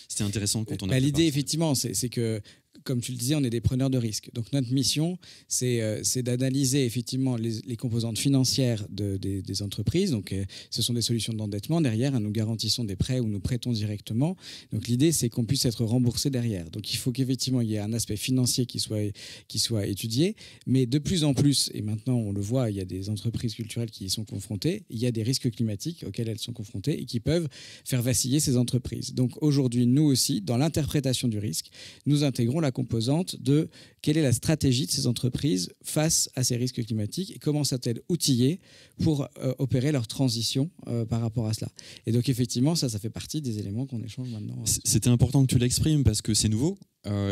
c'était intéressant quand on a l'idée, effectivement, c'est que, comme tu le disais, on est des preneurs de risques. Donc notre mission, c'est d'analyser effectivement les composantes financières des entreprises. Donc ce sont des solutions d'endettement derrière. Nous garantissons des prêts ou nous prêtons directement. Donc l'idée, c'est qu'on puisse être remboursé derrière. Donc il faut qu'effectivement il y ait un aspect financier qui soit étudié. Mais de plus en plus, et maintenant on le voit, il y a des entreprises culturelles qui y sont confrontées. Il y a des risques climatiques auxquels elles sont confrontées et qui peuvent faire vaciller ces entreprises. Donc aujourd'hui, nous aussi, dans l'interprétation du risque, nous intégrons la composante de quelle est la stratégie de ces entreprises face à ces risques climatiques et comment sont-elles outillées pour opérer leur transition par rapport à cela. Et donc effectivement, ça fait partie des éléments qu'on échange maintenant. C'était important que tu l'exprimes parce que c'est nouveau.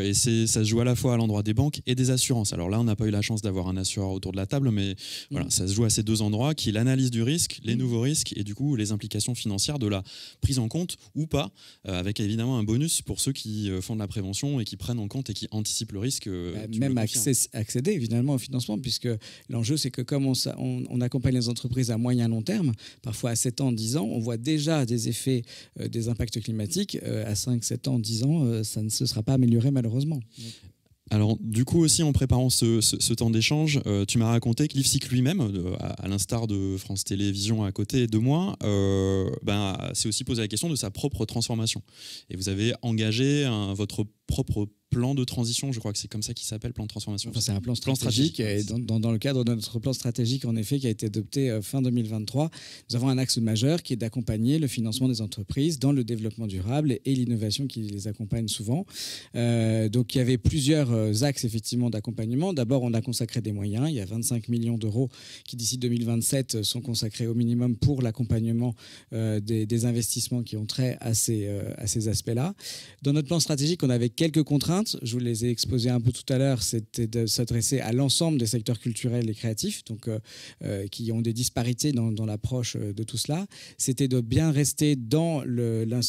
Et ça se joue à la fois à l'endroit des banques et des assurances. Alors là, on n'a pas eu la chance d'avoir un assureur autour de la table, mais voilà, ça se joue à ces deux endroits, qui est l'analyse du risque, les nouveaux risques et du coup les implications financières de la prise en compte ou pas, avec évidemment un bonus pour ceux qui font de la prévention et qui prennent en compte et qui anticipent le risque. Même accéder évidemment au financement, puisque l'enjeu c'est que comme on accompagne les entreprises à moyen long terme, parfois à 7 ans, 10 ans, on voit déjà des effets, des impacts climatiques. À 5, 7 ans, 10 ans, ça ne se sera pas amélioré malheureusement. Alors du coup aussi en préparant ce temps d'échange, tu m'as raconté que l'IFSIC lui-même, à l'instar de France Télévisions à côté de moi, s'est aussi posé la question de sa propre transformation. Et vous avez engagé votre propre plan de transition, je crois que c'est comme ça qu'il s'appelle, plan de transformation. Enfin, c'est un plan stratégique. Et dans le cadre de notre plan stratégique, en effet, qui a été adopté fin 2023, nous avons un axe majeur qui est d'accompagner le financement des entreprises dans le développement durable et l'innovation qui les accompagne souvent. Donc il y avait plusieurs axes effectivement d'accompagnement. D'abord, on a consacré des moyens. Il y a 25 millions d'euros qui d'ici 2027 sont consacrés au minimum pour l'accompagnement des investissements qui ont trait à ces aspects-là. Dans notre plan stratégique, on avait quelques contraintes. Je vous les ai exposées un peu tout à l'heure. C'était de s'adresser à l'ensemble des secteurs culturels et créatifs, donc qui ont des disparités dans l'approche de tout cela. C'était de bien rester dans la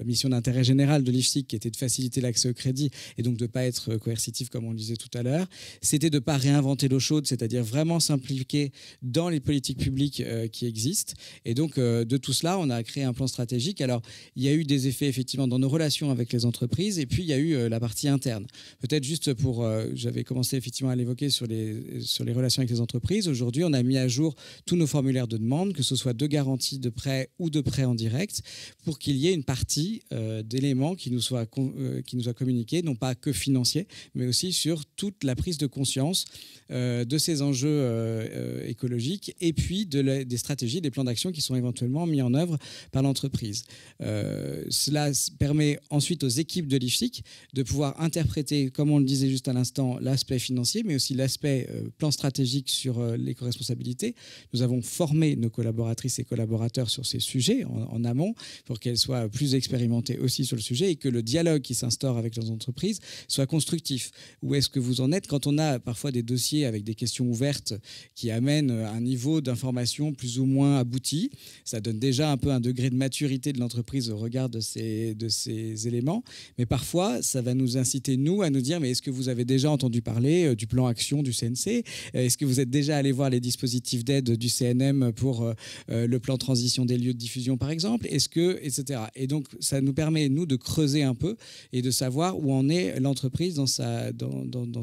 mission d'intérêt général de l'IFSIC, qui était de faciliter l'accès au crédit et donc de ne pas être coercitif, comme on le disait tout à l'heure. C'était de ne pas réinventer l'eau chaude, c'est-à-dire vraiment s'impliquer dans les politiques publiques qui existent. Et donc, de tout cela, on a créé un plan stratégique. Alors, il y a eu des effets, effectivement, dans nos relations avec les entreprises. Et puis, il y a eu la partie interne. Peut-être juste pour... j'avais commencé, effectivement, à l'évoquer sur les relations avec les entreprises. Aujourd'hui, on a mis à jour tous nos formulaires de demande, que ce soit de garantie de prêt ou de prêt en direct, pour qu'il y ait une partie d'éléments qui nous soient communiqués, non pas que financiers, mais aussi sur toute la prise de conscience de ces enjeux écologiques et puis des stratégies, des plans d'action qui sont éventuellement mis en œuvre par l'entreprise. Cela permet ensuite aux équipes de l'IFSIC de pouvoir interpréter, comme on le disait juste à l'instant, l'aspect financier, mais aussi l'aspect plan stratégique sur l'éco-responsabilité. Nous avons formé nos collaboratrices et collaborateurs sur ces sujets en amont pour qu'elles soient plus expérimentées aussi sur le sujet et que le dialogue qui s'instaure avec les entreprises soit constructif. Où est-ce que vous en êtes quand on a parfois des dossiers avec des questions ouvertes qui amènent un niveau d'information plus ou moins abouti? Ça donne déjà un peu un degré de maturité de l'entreprise au regard de ces éléments. Mais parfois, parfois, ça va nous inciter, nous, à nous dire, mais est-ce que vous avez déjà entendu parler du plan action du CNC? Est-ce que vous êtes déjà allé voir les dispositifs d'aide du CNM pour le plan transition des lieux de diffusion, par exemple? Etc. Et donc, ça nous permet, nous, de creuser un peu et de savoir où en est l'entreprise dans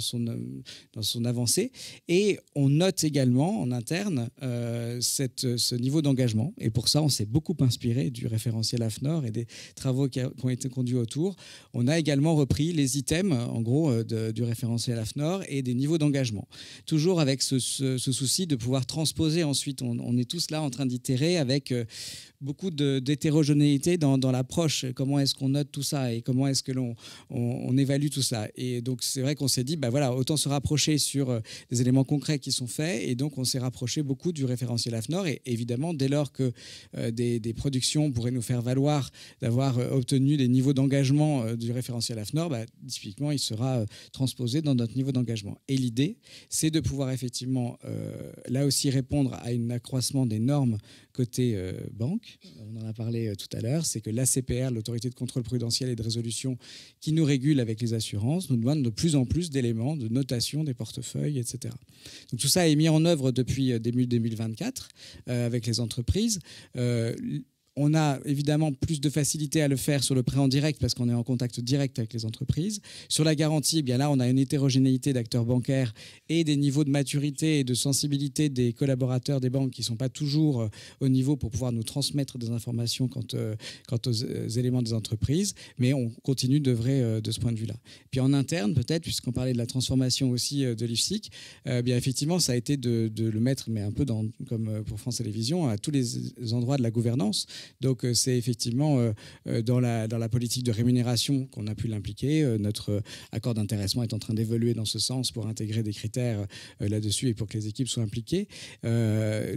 son avancée. Et on note également en interne ce niveau d'engagement. Et pour ça, on s'est beaucoup inspiré du référentiel AFNOR et des travaux qui ont été conduits autour. On a également repris les items, en gros, du référentiel AFNOR et des niveaux d'engagement. Toujours avec ce souci de pouvoir transposer ensuite. On est tous là en train d'itérer avec beaucoup d'hétérogénéité dans l'approche. Comment est-ce qu'on note tout ça et comment est-ce que on évalue tout ça? Et donc, c'est vrai qu'on s'est dit, autant se rapprocher sur des éléments concrets qui sont faits. Et donc, on s'est rapproché beaucoup du référentiel AFNOR. Et évidemment, dès lors que des productions pourraient nous faire valoir d'avoir obtenu des niveaux d'engagement du référentiel AFNOR, typiquement, il sera transposé dans notre niveau d'engagement. Et l'idée, c'est de pouvoir effectivement, là aussi, répondre à un accroissement des normes côté banque. On en a parlé tout à l'heure. C'est que l'ACPR, l'autorité de contrôle prudentiel et de résolution, qui nous régule avec les assurances, nous demande de plus en plus d'éléments de notation des portefeuilles, etc. Donc tout ça est mis en œuvre depuis début 2024 avec les entreprises. On a évidemment plus de facilité à le faire sur le prêt en direct parce qu'on est en contact direct avec les entreprises. Sur la garantie, bien là, on a une hétérogénéité d'acteurs bancaires et des niveaux de maturité et de sensibilité des collaborateurs des banques qui ne sont pas toujours au niveau pour pouvoir nous transmettre des informations quant aux éléments des entreprises. Mais on continue d'œuvrer de ce point de vue-là. Puis en interne, peut-être, puisqu'on parlait de la transformation aussi de l'IFSIC, bien effectivement, ça a été de le mettre, mais un peu comme pour France Télévisions, à tous les endroits de la gouvernance. Donc c'est effectivement dans la politique de rémunération qu'on a pu l'impliquer. Notre accord d'intéressement est en train d'évoluer dans ce sens pour intégrer des critères là-dessus et pour que les équipes soient impliquées.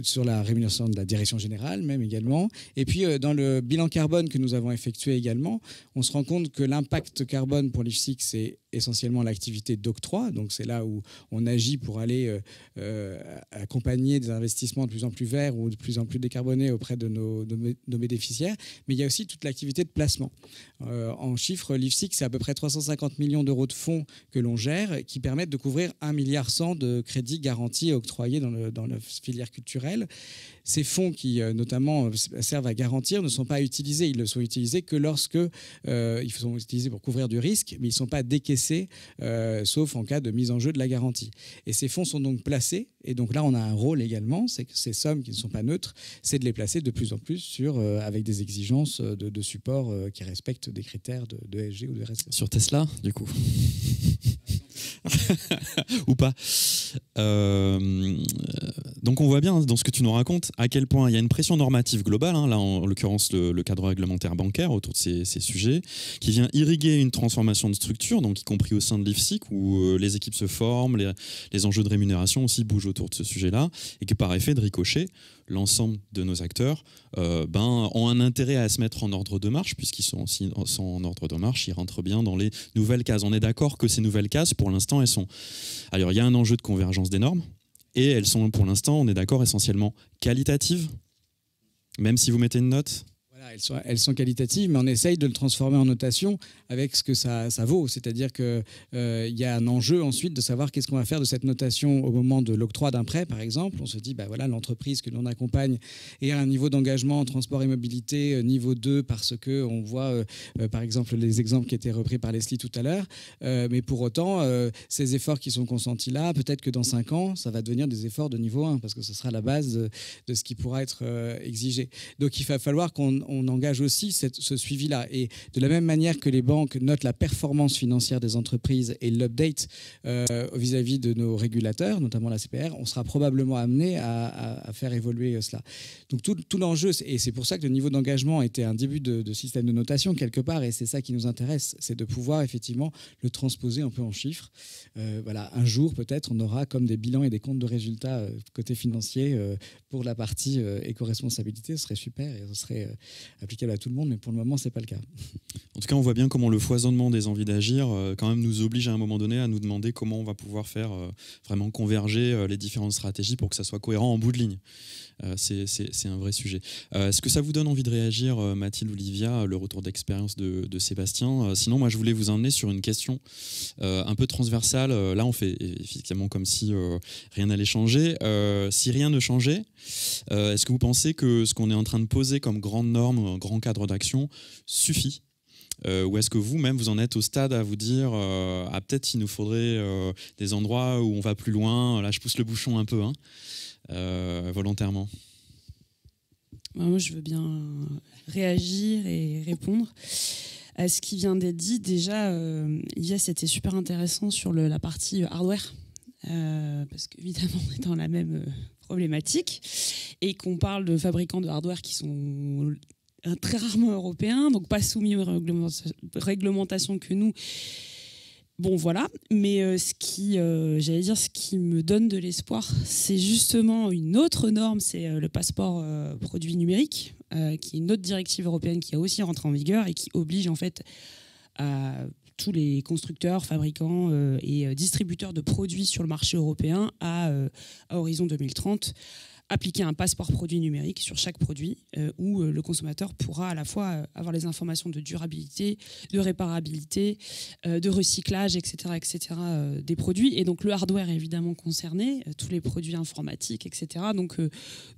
Sur la rémunération de la direction générale même également. Et puis dans le bilan carbone que nous avons effectué également, on se rend compte que l'impact carbone pour l'IFSIC, c'est essentiellement l'activité d'octroi. Donc c'est là où on agit pour aller accompagner des investissements de plus en plus verts ou de plus en plus décarbonés auprès de nos bénéficiaires. Mais il y a aussi toute l'activité de placement. En chiffres, l'IFSIC, c'est à peu près 350 millions d'euros de fonds que l'on gère qui permettent de couvrir 1,1 milliard de crédits garantis et octroyés dans la filière culturelle. Ces fonds qui, notamment, servent à garantir ne sont pas utilisés. Ils ne sont utilisés que lorsque ils sont utilisés pour couvrir du risque, mais ils ne sont pas décaissés, sauf en cas de mise en jeu de la garantie. Et ces fonds sont donc placés. Et donc là, on a un rôle également, c'est que ces sommes qui ne sont pas neutres, c'est de les placer de plus en plus avec des exigences de support qui respectent des critères de ESG ou de RSE. Sur Tesla, du coup. Ou pas. Donc on voit bien dans ce que tu nous racontes à quel point il y a une pression normative globale, là en l'occurrence le cadre réglementaire bancaire autour de ces sujets, qui vient irriguer une transformation de structure, donc y compris au sein de l'IFSIC où les équipes se forment, les enjeux de rémunération aussi bougent autour de ce sujet-là, et que par effet de ricochet, l'ensemble de nos acteurs ont un intérêt à se mettre en ordre de marche, puisqu'ils sont en ordre de marche, ils rentrent bien dans les nouvelles cases. On est d'accord que ces nouvelles cases, pour l'instant, elles sont... Alors, il y a un enjeu de convergence des normes, et elles sont, pour l'instant, on est d'accord, essentiellement qualitatives, même si vous mettez une note. Elles sont qualitatives, mais on essaye de le transformer en notation avec ce que ça vaut. C'est-à-dire qu'il y a un enjeu ensuite de savoir qu'est-ce qu'on va faire de cette notation au moment de l'octroi d'un prêt, par exemple. On se dit, l'entreprise que l'on accompagne est à un niveau d'engagement en transport et mobilité niveau 2 parce qu'on voit, par exemple, les exemples qui étaient repris par Leslie tout à l'heure. Mais pour autant, ces efforts qui sont consentis là, peut-être que dans 5 ans, ça va devenir des efforts de niveau 1 parce que ce sera la base de ce qui pourra être exigé. Donc il va falloir qu'on engage aussi ce suivi-là. Et de la même manière que les banques notent la performance financière des entreprises et l'update vis-à-vis de nos régulateurs, notamment la CPR, on sera probablement amené à faire évoluer cela. Donc tout l'enjeu, et c'est pour ça que le niveau d'engagement était un début de système de notation quelque part, et c'est ça qui nous intéresse, c'est de pouvoir effectivement le transposer un peu en chiffres. Un jour peut-être on aura comme des bilans et des comptes de résultats côté financier pour la partie éco-responsabilité, ce serait super et ce serait applicable à tout le monde, mais pour le moment, c'est pas le cas. En tout cas, on voit bien comment le foisonnement des envies d'agir quand même nous oblige à un moment donné à nous demander comment on va pouvoir faire vraiment converger les différentes stratégies pour que ça soit cohérent en bout de ligne. C'est un vrai sujet. Est-ce que ça vous donne envie de réagir, Mathilde, Olivia, le retour d'expérience de Sébastien? Sinon, moi, je voulais vous emmener sur une question un peu transversale. Là, on fait effectivement comme si rien n'allait changer. Si rien ne changeait, est-ce que vous pensez que ce qu'on est en train de poser comme grande norme, grand cadre d'action, suffit? Ou est-ce que vous-même, vous en êtes au stade à vous dire peut-être il nous faudrait des endroits où on va plus loin? Là, je pousse le bouchon un peu, volontairement. Moi, je veux bien réagir et répondre à ce qui vient d'être dit. Déjà, c'était super intéressant sur la partie hardware, parce qu'évidemment, on est dans la même problématique et qu'on parle de fabricants de hardware qui sont très rarement européens, donc pas soumis aux réglementations que nous. Bon, voilà. Mais ce qui me donne de l'espoir, c'est justement une autre norme, c'est le passeport produit numérique, qui est une autre directive européenne qui a aussi rentré en vigueur et qui oblige en fait à tous les constructeurs, fabricants et distributeurs de produits sur le marché européen à horizon 2030 appliquer un passeport produit numérique sur chaque produit où le consommateur pourra à la fois avoir les informations de durabilité, de réparabilité, de recyclage, etc. des produits. Et donc le hardware est évidemment concerné, tous les produits informatiques, etc. Donc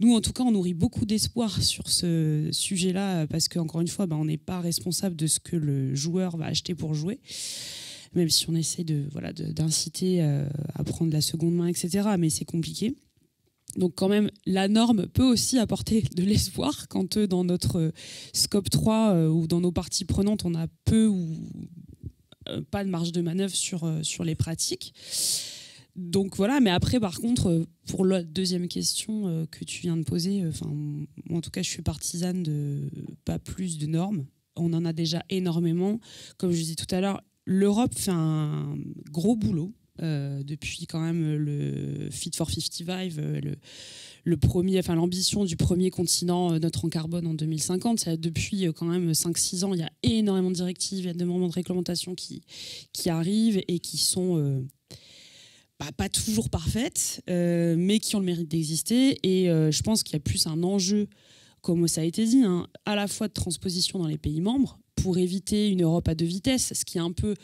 nous, en tout cas, on nourrit beaucoup d'espoir sur ce sujet-là parce qu'encore une fois, on n'est pas responsable de ce que le joueur va acheter pour jouer. Même si on essaie d'inciter à prendre la seconde main, etc. Mais c'est compliqué. Donc quand même, la norme peut aussi apporter de l'espoir quand dans notre scope 3 ou dans nos parties prenantes, on a peu ou pas de marge de manœuvre sur les pratiques. Donc voilà, mais après par contre, pour la deuxième question que tu viens de poser, moi en tout cas je suis partisane de pas plus de normes. On en a déjà énormément. Comme je disais tout à l'heure, l'Europe fait un gros boulot. Depuis quand même le Fit for 55, l'ambition du premier continent neutre en carbone en 2050, depuis quand même 5-6 ans, il y a énormément de directives, il y a énormément de réglementations qui arrivent et qui sont pas toujours parfaites, mais qui ont le mérite d'exister. Et je pense qu'il y a plus un enjeu, comme ça a été dit, à la fois de transposition dans les pays membres pour éviter une Europe à deux vitesses, ce qui est un peu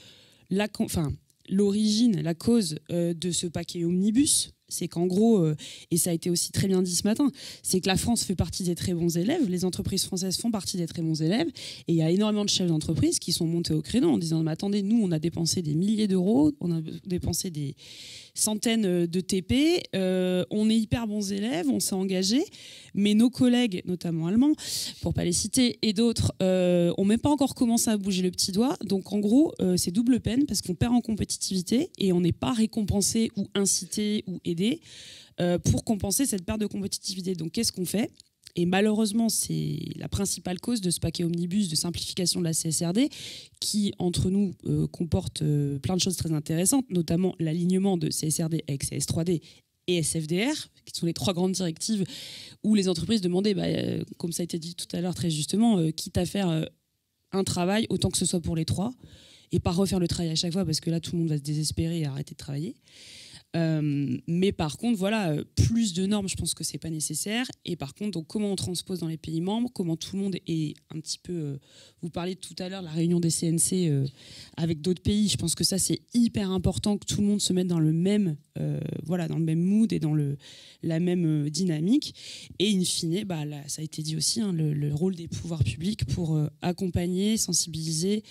l'origine, la cause de ce paquet omnibus, c'est qu'en gros, et ça a été aussi très bien dit ce matin, c'est que la France fait partie des très bons élèves, les entreprises françaises font partie des très bons élèves, et il y a énormément de chefs d'entreprise qui sont montés au créneau en disant « Mais attendez, nous, on a dépensé des milliers d'euros, on a dépensé des centaines de TP, on est hyper bons élèves, on s'est engagés, mais nos collègues, notamment allemands, pour pas les citer, et d'autres, ont même pas encore commencé à bouger le petit doigt. Donc en gros, c'est double peine parce qu'on perd en compétitivité et on n'est pas récompensé ou incité ou aidé pour compenser cette perte de compétitivité. Donc qu'est-ce qu'on fait ? Et malheureusement, c'est la principale cause de ce paquet omnibus de simplification de la CSRD qui, entre nous, comporte plein de choses très intéressantes, notamment l'alignement de CSRD avec CS3D et SFDR, qui sont les trois grandes directives où les entreprises demandaient, comme ça a été dit tout à l'heure très justement, quitte à faire un travail, autant que ce soit pour les trois, et pas refaire le travail à chaque fois, parce que là, tout le monde va se désespérer et arrêter de travailler. Mais par contre, plus de normes, je pense que c'est pas nécessaire. Et par contre, donc, comment on transpose dans les pays membres, comment tout le monde est un petit peu. Vous parliez tout à l'heure de la réunion des CNC avec d'autres pays. Je pense que ça c'est hyper important que tout le monde se mette dans le même, dans le même mood et dans la même dynamique. Et in fine, là, ça a été dit aussi, le rôle des pouvoirs publics pour accompagner, sensibiliser,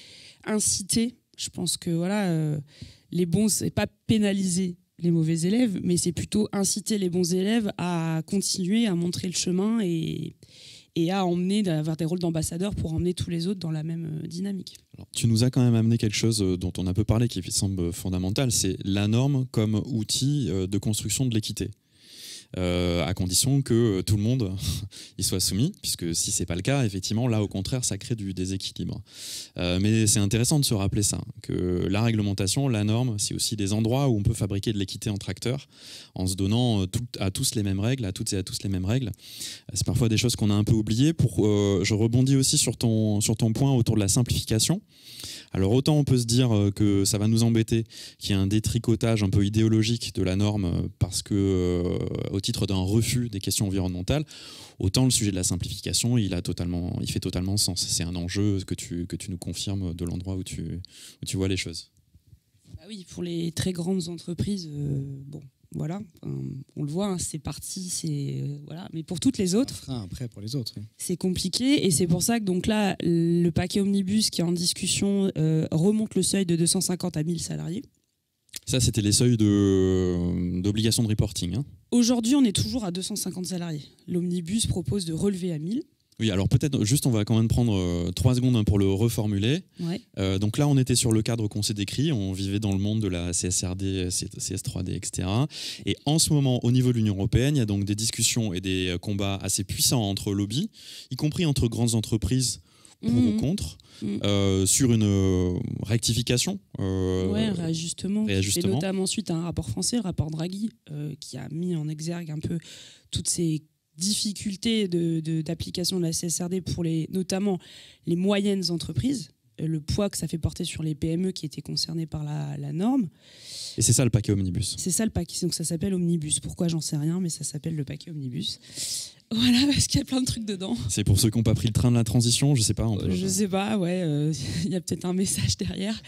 inciter. Je pense que les bons, c'est pas pénaliser les mauvais élèves, mais c'est plutôt inciter les bons élèves à continuer à montrer le chemin et à emmener, à avoir des rôles d'ambassadeurs pour emmener tous les autres dans la même dynamique. Alors, tu nous as quand même amené quelque chose dont on a peu parlé, qui semble fondamental, c'est la norme comme outil de construction de l'équité. à condition que tout le monde y soit soumis, puisque si c'est pas le cas, effectivement, là au contraire, ça crée du déséquilibre. Mais c'est intéressant de se rappeler ça, que la réglementation, la norme, c'est aussi des endroits où on peut fabriquer de l'équité entre acteurs en se donnant à tous les mêmes règles, à toutes et à tous les mêmes règles. C'est parfois des choses qu'on a un peu oubliées. Je rebondis aussi sur ton point autour de la simplification. Alors autant on peut se dire que ça va nous embêter, qu'il y a un détricotage un peu idéologique de la norme parce que au titre d'un refus des questions environnementales, autant le sujet de la simplification, il fait totalement sens. C'est un enjeu que tu nous confirmes de l'endroit où tu vois les choses. Bah oui, pour les très grandes entreprises, voilà, on le voit, hein, c'est parti, voilà. Mais pour toutes les autres, frein après pour les autres. Oui. C'est compliqué et c'est pour ça que donc là, le paquet omnibus qui est en discussion remonte le seuil de 250 à 1000 salariés. Ça, c'était les seuils d'obligation de reporting. Hein. Aujourd'hui, on est toujours à 250 salariés. L'omnibus propose de relever à 1000. Oui, alors peut-être juste on va quand même prendre 3 secondes pour le reformuler. Ouais. Donc là, on était sur le cadre qu'on s'est décrit, on vivait dans le monde de la CSRD, CS3D, etc. Et en ce moment, au niveau de l'Union européenne, il y a donc des discussions et des combats assez puissants entre lobbies, y compris entre grandes entreprises pour ou contre, sur une rectification. Un réajustement. Et réajustement. notamment suite à un rapport français, le rapport Draghi, qui a mis en exergue un peu toutes ces difficultés d'application de la CSRD pour notamment les moyennes entreprises, le poids que ça fait porter sur les PME qui étaient concernées par la norme. Et c'est ça le paquet omnibus. C'est ça le paquet, donc ça s'appelle omnibus. Pourquoi, j'en sais rien, mais ça s'appelle le paquet omnibus. Voilà, parce qu'il y a plein de trucs dedans. C'est pour ceux qui n'ont pas pris le train de la transition, je sais pas. Je sais pas, ouais, il y a peut-être un message derrière.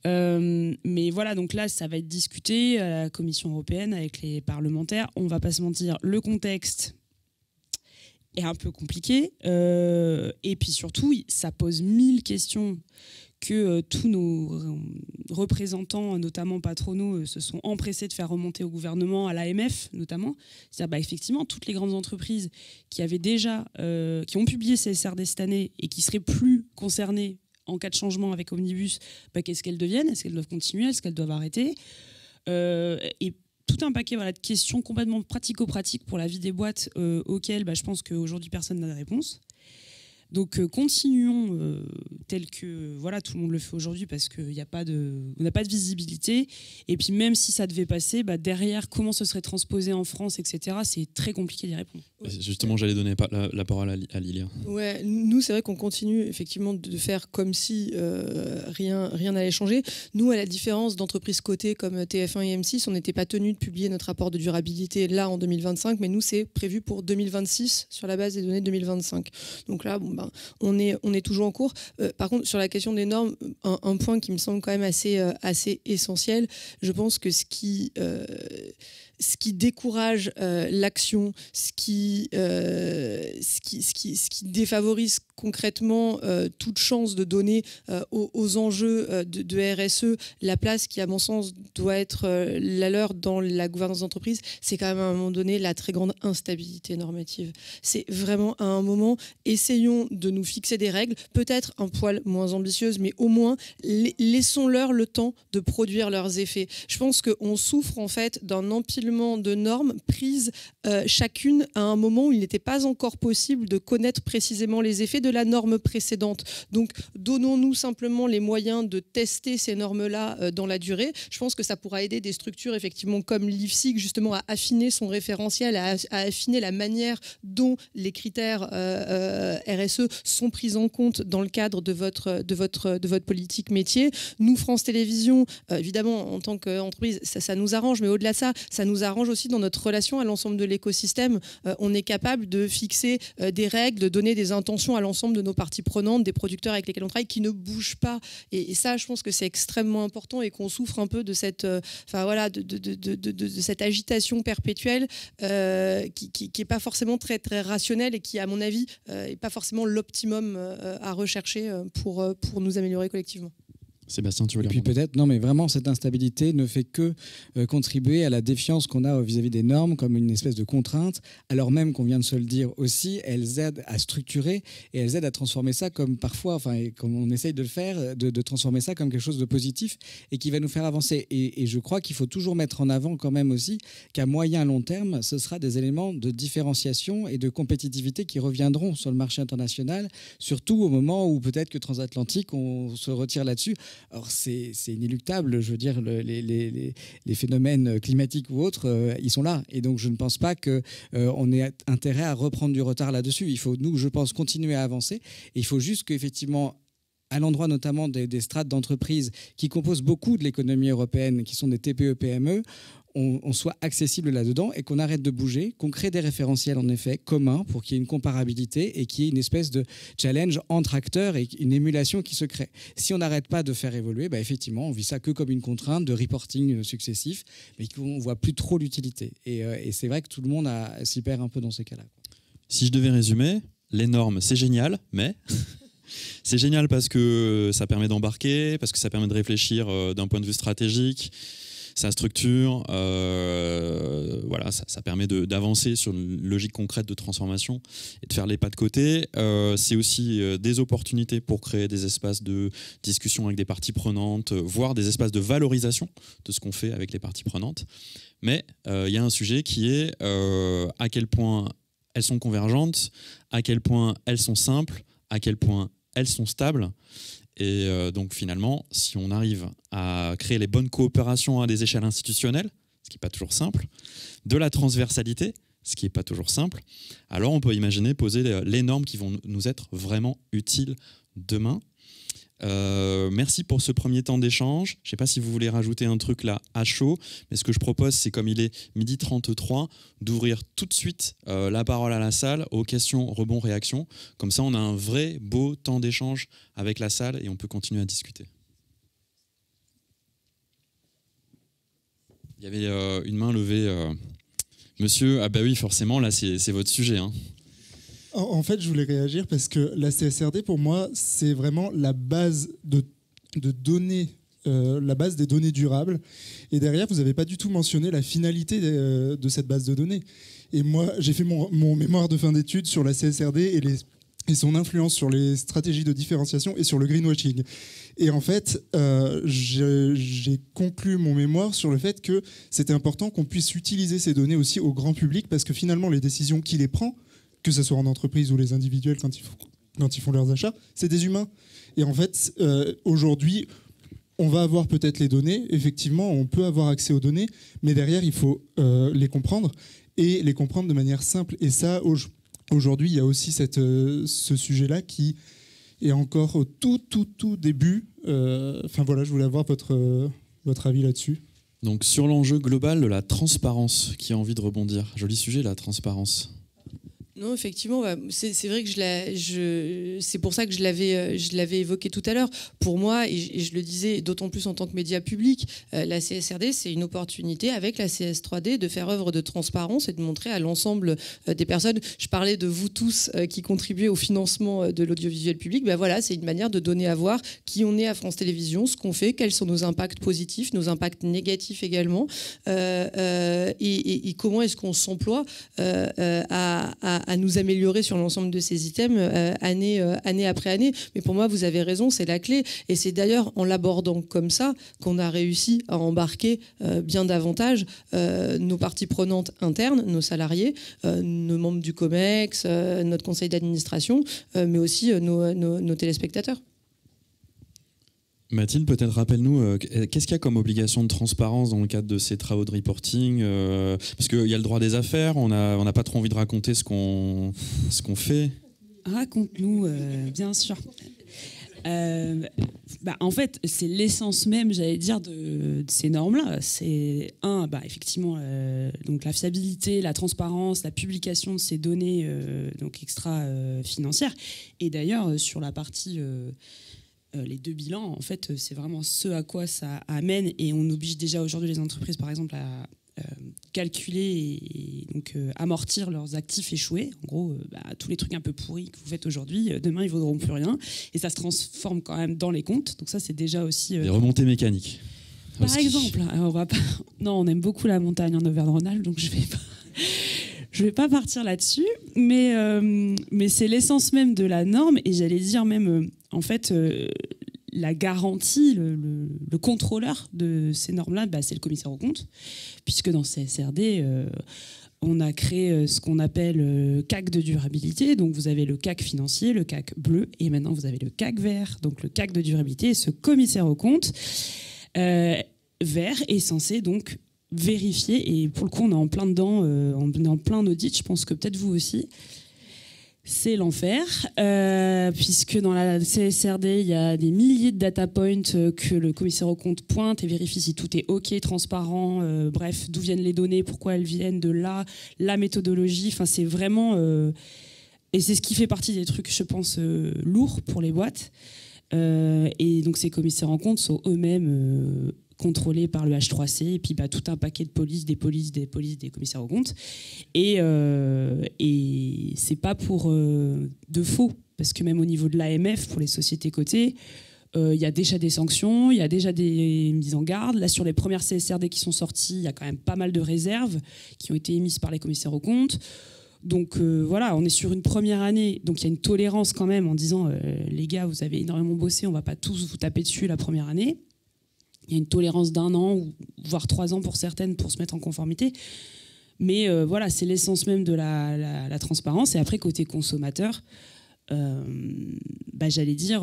Mais voilà, donc là, ça va être discuté à la Commission européenne avec les parlementaires. On va pas se mentir, le contexte est un peu compliqué. Et puis surtout, ça pose 1000 questions que tous nos représentants, notamment patronaux, se sont empressés de faire remonter au gouvernement, à l'AMF notamment. C'est-à-dire, effectivement, toutes les grandes entreprises qui avaient déjà, qui ont publié CSRD cette année et qui seraient plus concernées en cas de changement avec Omnibus, qu'est-ce qu'elles deviennent ? Est-ce qu'elles doivent continuer ? Est-ce qu'elles doivent arrêter ? Et tout un paquet de questions complètement pratico-pratiques pour la vie des boîtes auxquelles je pense qu'aujourd'hui personne n'a de réponse. Donc continuons tel que tout le monde le fait aujourd'hui parce qu'on n'a pas de visibilité. Et puis même si ça devait passer, derrière, comment ce serait transposé en France, etc., c'est très compliqué d'y répondre. Justement, j'allais donner la parole à Lilia. Ouais, nous, c'est vrai qu'on continue effectivement de faire comme si rien n'allait changer. Nous, à la différence d'entreprises cotées comme TF1 et M6, on n'était pas tenus de publier notre rapport de durabilité là en 2025, mais nous, c'est prévu pour 2026 sur la base des données 2025. Donc là, on est toujours en cours. Par contre, sur la question des normes, un point qui me semble quand même assez essentiel, je pense que ce qui décourage l'action, ce qui défavorise concrètement toute chance de donner aux enjeux de RSE la place qui, à mon sens, doit être la leur dans la gouvernance d'entreprise, c'est quand même à un moment donné la très grande instabilité normative. C'est vraiment à un moment, essayons de nous fixer des règles, peut-être un poil moins ambitieuses, mais au moins laissons-leur le temps de produire leurs effets. Je pense qu'on souffre en fait d'un empilement de normes prises chacune à un moment où il n'était pas encore possible de connaître précisément les effets de la norme précédente. Donc, donnons-nous simplement les moyens de tester ces normes-là dans la durée. Je pense que ça pourra aider des structures, effectivement, comme l'IFSIC, justement, à affiner son référentiel, à affiner la manière dont les critères RSE sont pris en compte dans le cadre de votre politique métier. Nous, France Télévisions, évidemment, en tant qu'entreprise, ça nous arrange, mais au-delà de ça, ça nous arrange aussi dans notre relation à l'ensemble de l'écosystème. On est capable de fixer des règles, de donner des intentions à l'ensemble de nos parties prenantes, des producteurs avec lesquels on travaille, qui ne bougent pas. Et ça, je pense que c'est extrêmement important et qu'on souffre un peu de cette, de cette agitation perpétuelle qui n'est pas forcément très, très rationnelle et qui, à mon avis, n'est pas forcément l'optimum à rechercher pour nous améliorer collectivement. Sébastien, tu veux Et dire puis peut-être, non mais vraiment cette instabilité ne fait que contribuer à la défiance qu'on a vis-à-vis des normes comme une espèce de contrainte, alors même qu'on vient de se le dire aussi, elles aident à structurer et elles aident à transformer ça comme parfois, enfin comme on essaye de le faire, de transformer ça comme quelque chose de positif et qui va nous faire avancer. Et je crois qu'il faut toujours mettre en avant quand même aussi qu'à moyen long terme, ce sera des éléments de différenciation et de compétitivité qui reviendront sur le marché international, surtout au moment où peut-être que transatlantique, on se retire là-dessus. Alors c'est inéluctable, je veux dire, les phénomènes climatiques ou autres, ils sont là. Et donc je ne pense pas qu'on ait intérêt à reprendre du retard là-dessus. Il faut, nous, je pense, continuer à avancer. Et il faut juste qu'effectivement, à l'endroit notamment des strates d'entreprises qui composent beaucoup de l'économie européenne, qui sont des TPE-PME, on soit accessible là-dedans et qu'on arrête de bouger, qu'on crée des référentiels en effet communs pour qu'il y ait une comparabilité et qu'il y ait une espèce de challenge entre acteurs et une émulation qui se crée. Si on n'arrête pas de faire évoluer, effectivement, on vit ça que comme une contrainte de reporting successif, mais qu'on ne voit plus trop l'utilité. Et c'est vrai que tout le monde s'y perd un peu dans ces cas-là. Si je devais résumer, les normes, c'est génial, mais... c'est génial parce que ça permet d'embarquer, parce que ça permet de réfléchir d'un point de vue stratégique, ça structure, voilà, ça permet d'avancer sur une logique concrète de transformation et de faire les pas de côté. C'est aussi des opportunités pour créer des espaces de discussion avec des parties prenantes, voire des espaces de valorisation de ce qu'on fait avec les parties prenantes. Mais il y a un sujet qui est à quel point elles sont convergentes, à quel point elles sont simples, à quel point elles sont stables. Et donc finalement, si on arrive à créer les bonnes coopérations à des échelles institutionnelles, ce qui n'est pas toujours simple, de la transversalité, ce qui n'est pas toujours simple, alors on peut imaginer poser les normes qui vont nous être vraiment utiles demain. Merci pour ce premier temps d'échange. Je ne sais pas si vous voulez rajouter un truc là à chaud, mais ce que je propose, c'est comme il est 12h33, d'ouvrir tout de suite la parole à la salle aux questions, rebonds, réactions. Comme ça, on a un vrai beau temps d'échange avec la salle et on peut continuer à discuter. Il y avait une main levée. Monsieur, ah bah oui, forcément, là, c'est votre sujet, hein. En fait, je voulais réagir parce que la CSRD, pour moi, c'est vraiment la base de données, la base des données durables. Et derrière, vous n'avez pas du tout mentionné la finalité de cette base de données. Et moi, j'ai fait mon mémoire de fin d'études sur la CSRD et son influence sur les stratégies de différenciation et sur le greenwashing. Et en fait, j'ai conclu mon mémoire sur le fait que c'était important qu'on puisse utiliser ces données aussi au grand public parce que finalement, les décisions qui les prend, que ce soit en entreprise ou les individuels quand ils font leurs achats, c'est des humains. Et en fait, aujourd'hui, on va avoir peut-être les données, effectivement, on peut avoir accès aux données, mais derrière, il faut les comprendre et les comprendre de manière simple. Et ça, aujourd'hui, il y a aussi ce sujet-là qui est encore au tout début. Enfin voilà, je voulais avoir votre avis là-dessus. Donc sur l'enjeu global de la transparence, qui a envie de rebondir. Joli sujet, la transparence. Non, effectivement, c'est vrai que c'est pour ça que je l'avais évoqué tout à l'heure. Pour moi, et je le disais d'autant plus en tant que média public, la CSRD, c'est une opportunité avec la CS3D de faire œuvre de transparence et de montrer à l'ensemble des personnes. Je parlais de vous tous qui contribuez au financement de l'audiovisuel public. Ben voilà, c'est une manière de donner à voir qui on est à France Télévisions, ce qu'on fait, quels sont nos impacts positifs, nos impacts négatifs également, et comment est-ce qu'on s'emploie à nous améliorer sur l'ensemble de ces items année après année. Mais pour moi, vous avez raison, c'est la clé. Et c'est d'ailleurs en l'abordant comme ça qu'on a réussi à embarquer bien davantage nos parties prenantes internes, nos salariés, nos membres du COMEX, notre conseil d'administration, mais aussi nos téléspectateurs. Mathilde, peut-être rappelle-nous, qu'est-ce qu'il y a comme obligation de transparence dans le cadre de ces travaux de reporting parce qu'il y a le droit des affaires, on n'a pas trop envie de raconter ce qu'on fait. Raconte-nous, bien sûr. En fait, c'est l'essence même, j'allais dire, de ces normes-là. C'est effectivement, donc la fiabilité, la transparence, la publication de ces données donc extra-financières. Et d'ailleurs, sur la partie... les deux bilans, en fait, c'est vraiment ce à quoi ça amène et on oblige déjà aujourd'hui les entreprises, par exemple, à calculer et donc amortir leurs actifs échoués. En gros, tous les trucs un peu pourris que vous faites aujourd'hui, demain ils vaudront plus rien, et ça se transforme quand même dans les comptes. Donc ça, c'est déjà aussi des remontées mécaniques. Par exemple, on aime beaucoup la montagne en Auvergne-Rhône-Alpes, donc je vais pas partir là-dessus, mais c'est l'essence même de la norme, et j'allais dire même, en fait, la garantie, le contrôleur de ces normes-là, c'est le commissaire aux comptes, puisque dans CSRD, on a créé ce qu'on appelle CAC de durabilité. Donc vous avez le CAC financier, le CAC bleu, et maintenant vous avez le CAC vert. Donc le CAC de durabilité, ce commissaire aux comptes vert est censé donc vérifier, et pour le coup on est en plein dedans, on est en plein audit, je pense que peut-être vous aussi. C'est l'enfer, puisque dans la CSRD, il y a des milliers de data points que le commissaire aux comptes pointe et vérifie si tout est OK, transparent, bref, d'où viennent les données, pourquoi elles viennent de là, la méthodologie, enfin c'est vraiment... et c'est ce qui fait partie des trucs, je pense, lourds pour les boîtes. Et donc ces commissaires en compte sont eux-mêmes contrôlés par le H3C, et puis tout un paquet de polices, des commissaires aux comptes. Et c'est pas pour de faux, parce que même au niveau de l'AMF, pour les sociétés cotées, il y a déjà des sanctions, il y a déjà des mises en garde. Là, sur les premières CSRD qui sont sorties, il y a quand même pas mal de réserves qui ont été émises par les commissaires aux comptes. Donc voilà, on est sur une première année, donc il y a une tolérance quand même en disant les gars, vous avez énormément bossé, on va pas tous vous taper dessus la première année. Il y a une tolérance d'1 an, voire 3 ans pour certaines, pour se mettre en conformité. Mais voilà, c'est l'essence même de la transparence. Et après, côté consommateur, j'allais dire,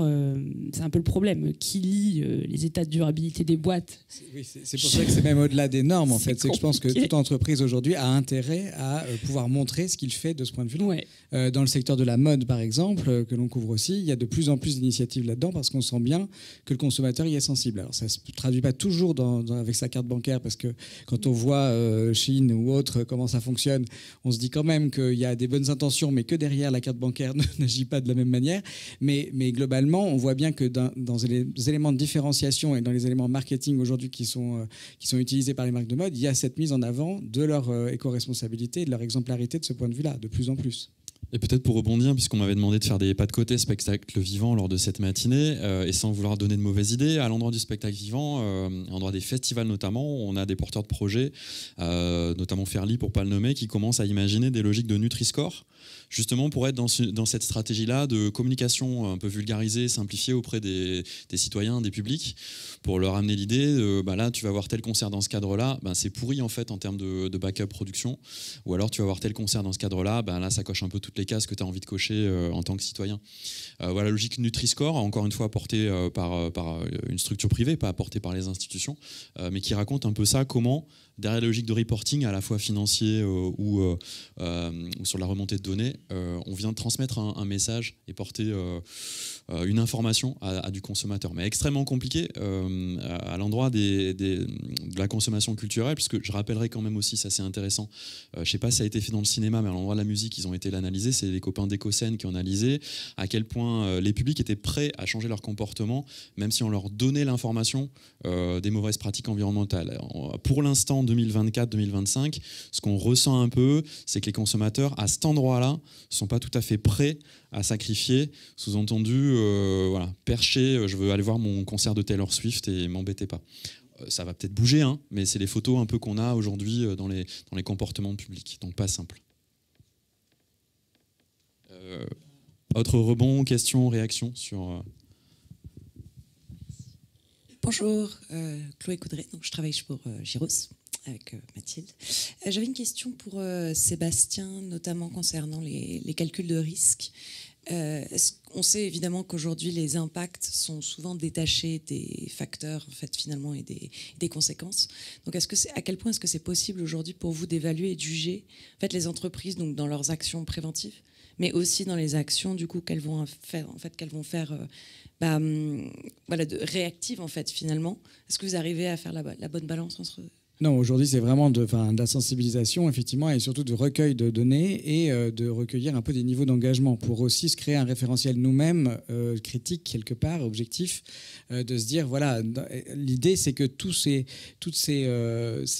c'est un peu le problème. Qui lit les états de durabilité des boîtes? Oui, c'est pour ça que c'est même au-delà des normes, en fait. C'est que je pense que toute entreprise aujourd'hui a intérêt à pouvoir montrer ce qu'il fait de ce point de vue-là. Ouais. Dans le secteur de la mode, par exemple, que l'on couvre aussi, il y a de plus en plus d'initiatives là-dedans, parce qu'on sent bien que le consommateur y est sensible. Alors, ça ne se traduit pas toujours avec sa carte bancaire, parce que quand on voit Chine ou autre comment ça fonctionne, on se dit quand même qu'il y a des bonnes intentions, mais que derrière, la carte bancaire n'agit pas de la même manière. Mais globalement, on voit bien que dans les éléments de différenciation et dans les éléments marketing aujourd'hui qui sont utilisés par les marques de mode, il y a cette mise en avant de leur éco-responsabilité et de leur exemplarité de ce point de vue-là, de plus en plus. Et peut-être pour rebondir, puisqu'on m'avait demandé de faire des pas de côté spectacle vivant lors de cette matinée, et sans vouloir donner de mauvaises idées, à l'endroit du spectacle vivant, à l'endroit des festivals notamment, on a des porteurs de projets, notamment Fairly pour ne pas le nommer, qui commencent à imaginer des logiques de Nutri-Score, justement pour être dans cette stratégie-là de communication un peu vulgarisée, simplifiée auprès des citoyens, des publics, pour leur amener l'idée, là tu vas voir tel concert dans ce cadre-là, c'est pourri en fait en termes de backup production, ou alors tu vas voir tel concert dans ce cadre-là, là ça coche un peu toutes les cases que tu as envie de cocher en tant que citoyen. Voilà, logique Nutri-Score, encore une fois portée par une structure privée, pas portée par les institutions, mais qui raconte un peu ça, comment derrière la logique de reporting, à la fois financier ou sur la remontée de données, on vient de transmettre un message et porter une information à du consommateur. Mais extrêmement compliqué à l'endroit de la consommation culturelle, puisque je rappellerai quand même aussi, ça c'est intéressant, je ne sais pas si ça a été fait dans le cinéma, mais à l'endroit de la musique, ils ont été l'analyser, c'est les copains d'Ecoscène qui ont analysé à quel point les publics étaient prêts à changer leur comportement, même si on leur donnait l'information des mauvaises pratiques environnementales. Pour l'instant, 2024-2025, ce qu'on ressent un peu, c'est que les consommateurs, à cet endroit-là, ne sont pas tout à fait prêts à sacrifier, sous-entendu, perché, je veux aller voir mon concert de Taylor Swift et m'embêtez pas. Ça va peut-être bouger, mais c'est les photos un peu qu'on a aujourd'hui dans les comportements publics, donc pas simple. Autre rebond, question, réaction sur... Bonjour, Chloé Coudray, donc je travaille pour Giros avec Mathilde. J'avais une question pour Sébastien, notamment concernant les calculs de risque. On sait évidemment qu'aujourd'hui les impacts sont souvent détachés des facteurs en fait finalement et des conséquences. Donc à quel point est-ce que c'est possible aujourd'hui pour vous d'évaluer et de juger en fait les entreprises donc dans leurs actions préventives, mais aussi dans les actions du coup qu'elles vont faire de réactives en fait finalement. Est-ce que vous arrivez à faire la bonne balance entre Non, aujourd'hui, c'est vraiment de la sensibilisation, effectivement, et surtout de recueil de données et de recueillir un peu des niveaux d'engagement pour aussi se créer un référentiel nous-mêmes, critique quelque part, objectif, de se dire, voilà, l'idée, c'est que tous ces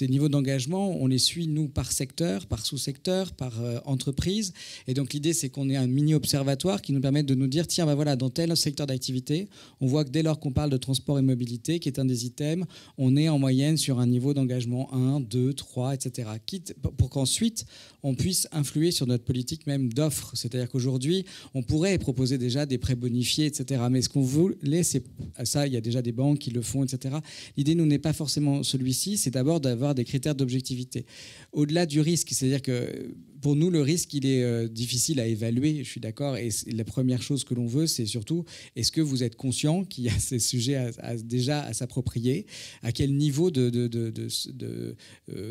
niveaux d'engagement, on les suit, nous, par secteur, par sous-secteur, par entreprise. Et donc, l'idée, c'est qu'on ait un mini-observatoire qui nous permette de nous dire, tiens, ben voilà, dans tel secteur d'activité, on voit que dès lors qu'on parle de transport et mobilité, qui est un des items, on est en moyenne sur un niveau d'engagement 1, 2, 3, etc. Quitte pour qu'ensuite on puisse influer sur notre politique même d'offres. C'est-à-dire qu'aujourd'hui, on pourrait proposer déjà des prêts bonifiés, etc. Mais ce qu'on voulait, c'est ça, il y a déjà des banques qui le font, etc. L'idée, nous, n'est pas forcément celui-ci, c'est d'abord d'avoir des critères d'objectivité. Au-delà du risque, c'est-à-dire que pour nous, le risque, il est difficile à évaluer, je suis d'accord. Et la première chose que l'on veut, c'est surtout, est-ce que vous êtes conscient qu'il y a ces sujets déjà à s'approprier? À quel niveau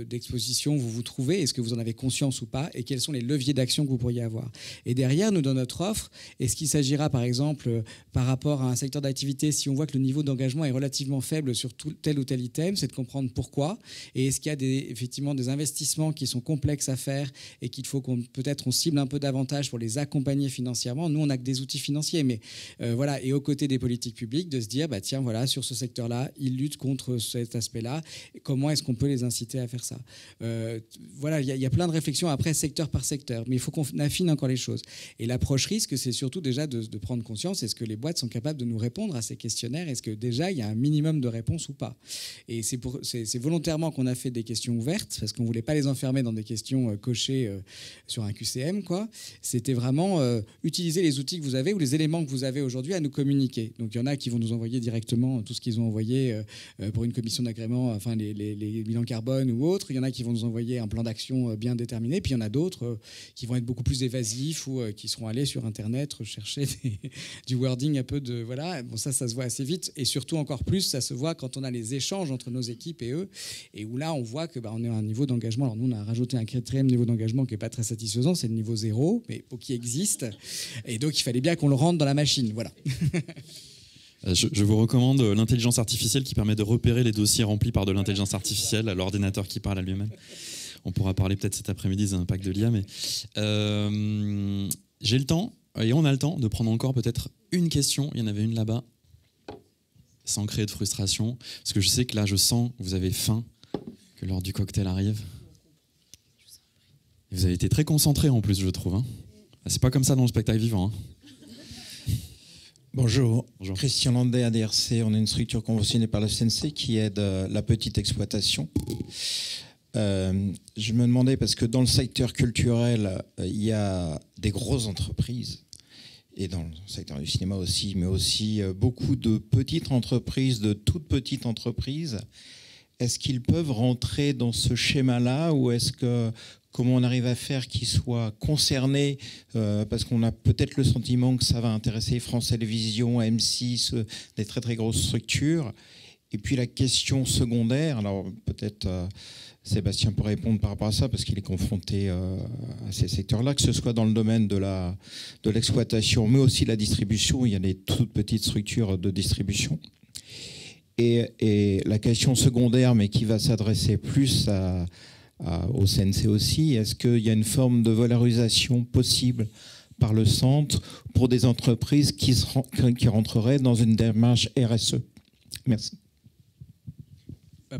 d'exposition vous vous trouvez? Est-ce que vous en avez conscience ou pas? Et quels sont les leviers d'action que vous pourriez avoir? Et derrière, nous, dans notre offre, est-ce qu'il s'agira, par exemple, par rapport à un secteur d'activité, si on voit que le niveau d'engagement est relativement faible sur tel ou tel item, c'est de comprendre pourquoi. Et est-ce qu'il y a effectivement des investissements qui sont complexes à faire et qu'il faut peut-être on cible un peu davantage pour les accompagner financièrement? Nous, on n'a que des outils financiers, mais voilà. Et aux côtés des politiques publiques, de se dire, bah, tiens, voilà, sur ce secteur-là, ils luttent contre cet aspect-là. Comment est-ce qu'on peut les inciter à faire ça? Voilà, il y a plein de réflexions après, secteur par secteur, mais il faut qu'on affine encore les choses. Et l'approche risque, c'est surtout déjà de prendre conscience, est-ce que les boîtes sont capables de nous répondre à ces questionnaires? Est-ce que déjà, il y a un minimum de réponses ou pas? Et c'est volontairement qu'on a fait des questions ouvertes, parce qu'on ne voulait pas les enfermer dans des questions cochées sur un QCM, quoi. C'était vraiment utiliser les outils que vous avez ou les éléments que vous avez aujourd'hui à nous communiquer. Donc il y en a qui vont nous envoyer directement tout ce qu'ils ont envoyé pour une commission d'agrément, enfin les bilans carbone ou autres. Il y en a qui vont nous envoyer un plan d'action bien déterminé. Puis il y en a d'autres qui vont être beaucoup plus évasifs ou qui seront allés sur Internet rechercher du wording un peu de... Voilà. Bon, ça se voit assez vite. Et surtout encore plus, ça se voit quand on a les échanges entre nos équipes et eux. Et où là, on voit que on est à un niveau d'engagement. Alors nous, on a rajouté un quatrième niveau d'engagement qui n'est pas très satisfaisant, c'est le niveau 0, mais qui existe. Et donc, il fallait bien qu'on le rentre dans la machine. Voilà. Je vous recommande l'intelligence artificielle qui permet de repérer les dossiers remplis par de l'intelligence artificielle, l'ordinateur qui parle à lui-même. On pourra parler peut-être cet après-midi des impacts de l'IA, mais j'ai le temps, et on a le temps, de prendre encore peut-être une question. Il y en avait une là-bas, sans créer de frustration, parce que je sais que là, je sens que vous avez faim, que l'heure du cocktail arrive. Vous avez été très concentrés en plus, je trouve. Hein. C'est pas comme ça dans le spectacle vivant. Hein. Bonjour. Bonjour. Christian Landais, ADRC. On est une structure conventionnée par la CNC qui aide la petite exploitation. Je me demandais, parce que dans le secteur culturel, il y a des grosses entreprises, et dans le secteur du cinéma aussi, mais aussi beaucoup de petites entreprises, de toutes petites entreprises. Est-ce qu'ils peuvent rentrer dans ce schéma-là, ou est-ce que comment on arrive à faire qu'ils soient concernés, parce qu'on a peut-être le sentiment que ça va intéresser France Télévisions, M6, des très très grosses structures. Et puis la question secondaire, alors peut-être Sébastien peut répondre par rapport à ça, parce qu'il est confronté à ces secteurs-là, que ce soit dans le domaine de l'exploitation, mais aussi la distribution. Il y a des toutes petites structures de distribution. Et la question secondaire, mais qui va s'adresser plus au CNC aussi, est-ce qu'il y a une forme de valorisation possible par le centre pour des entreprises qui rentreraient dans une démarche RSE? Merci.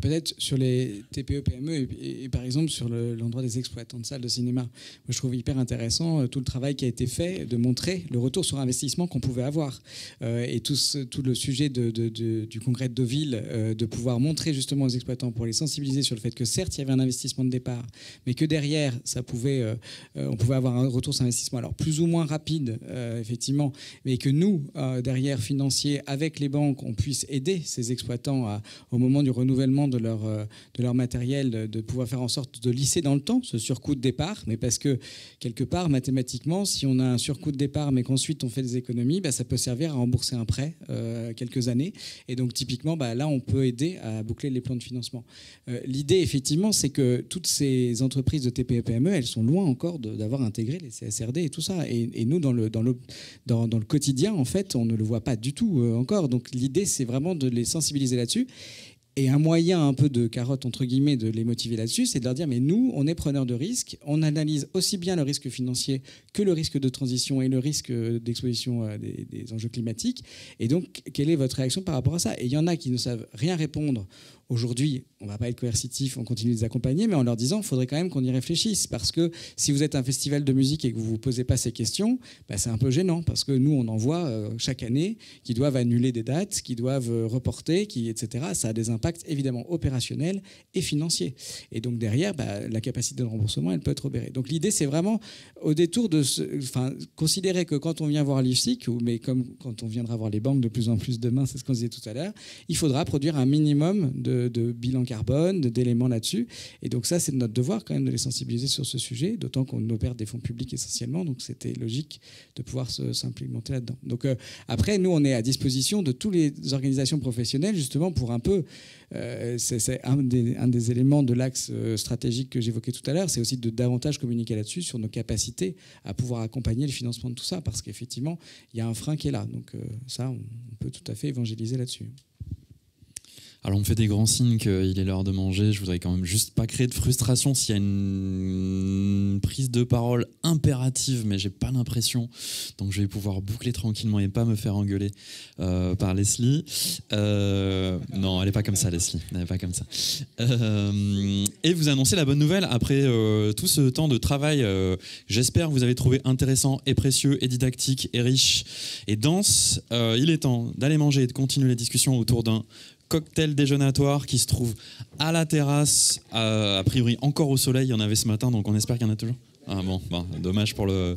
Peut-être sur les TPE, PME et par exemple sur l'endroit des exploitants de salles de cinéma. Moi, je trouve hyper intéressant tout le travail qui a été fait de montrer le retour sur investissement qu'on pouvait avoir. Et tout le sujet du congrès de Deauville, de pouvoir montrer justement aux exploitants pour les sensibiliser sur le fait que certes, il y avait un investissement de départ, mais que derrière, on pouvait avoir un retour sur investissement, alors plus ou moins rapide, effectivement, mais que nous, derrière, financiers, avec les banques, on puisse aider ces exploitants au moment du renouvellement de leur matériel, de pouvoir faire en sorte de lisser dans le temps ce surcoût de départ, mais parce que quelque part, mathématiquement, si on a un surcoût de départ mais qu'ensuite on fait des économies, ça peut servir à rembourser un prêt quelques années. Et donc typiquement, là, on peut aider à boucler les plans de financement. L'idée, effectivement, c'est que toutes ces entreprises de TPE et PME, elles sont loin encore d'avoir intégré les CSRD et tout ça. Et nous, dans le quotidien, en fait, on ne le voit pas du tout encore. Donc l'idée, c'est vraiment de les sensibiliser là-dessus. Et un moyen un peu de carotte, entre guillemets, de les motiver là-dessus, c'est de leur dire, mais nous, on est preneurs de risques, on analyse aussi bien le risque financier que le risque de transition et le risque d'exposition des enjeux climatiques. Et donc, quelle est votre réaction par rapport à ça? Et il y en a qui ne savent rien répondre. Aujourd'hui, on ne va pas être coercitif, on continue de les accompagner, mais en leur disant, il faudrait quand même qu'on y réfléchisse. Parce que si vous êtes un festival de musique et que vous ne vous posez pas ces questions, c'est un peu gênant. Parce que nous, on en voit chaque année qui doivent annuler des dates, qui doivent reporter, etc. Ça a des impacts évidemment opérationnels et financiers. Et donc derrière, la capacité de remboursement, elle peut être obérée. Donc l'idée, c'est vraiment au détour de considérer que quand on vient voir l'IFSIC, mais comme quand on viendra voir les banques de plus en plus demain, c'est ce qu'on disait tout à l'heure, il faudra produire un minimum de bilan carbone, d'éléments là-dessus. Et donc ça, c'est notre devoir quand même de les sensibiliser sur ce sujet, d'autant qu'on opère des fonds publics essentiellement, donc c'était logique de pouvoir s'implémenter là-dedans. Donc après, nous, on est à disposition de toutes les organisations professionnelles, justement, pour un peu... c'est un des éléments de l'axe stratégique que j'évoquais tout à l'heure, c'est aussi de davantage communiquer là-dessus, sur nos capacités à pouvoir accompagner le financement de tout ça, parce qu'effectivement, il y a un frein qui est là. Donc ça, on peut tout à fait évangéliser là-dessus. Alors on me fait des grands signes qu'il est l'heure de manger. Je voudrais quand même juste pas créer de frustration s'il y a une prise de parole impérative, mais j'ai pas l'impression. Donc je vais pouvoir boucler tranquillement et pas me faire engueuler par Leslie. Non, elle est pas comme ça, Leslie. Elle est pas comme ça. Et vous annoncez la bonne nouvelle après tout ce temps de travail. J'espère que vous avez trouvé intéressant et précieux et didactique et riche et dense. Il est temps d'aller manger et de continuer les discussions autour d'un cocktail déjeunatoire qui se trouve à la terrasse, a priori encore au soleil. Il y en avait ce matin, donc on espère qu'il y en a toujours. Ah bon, dommage pour le...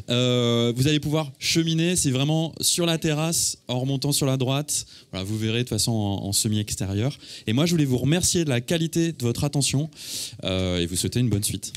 vous allez pouvoir cheminer, c'est vraiment sur la terrasse, en remontant sur la droite. Voilà, vous verrez de toute façon en semi-extérieur. Et moi, je voulais vous remercier de la qualité de votre attention et vous souhaiter une bonne suite.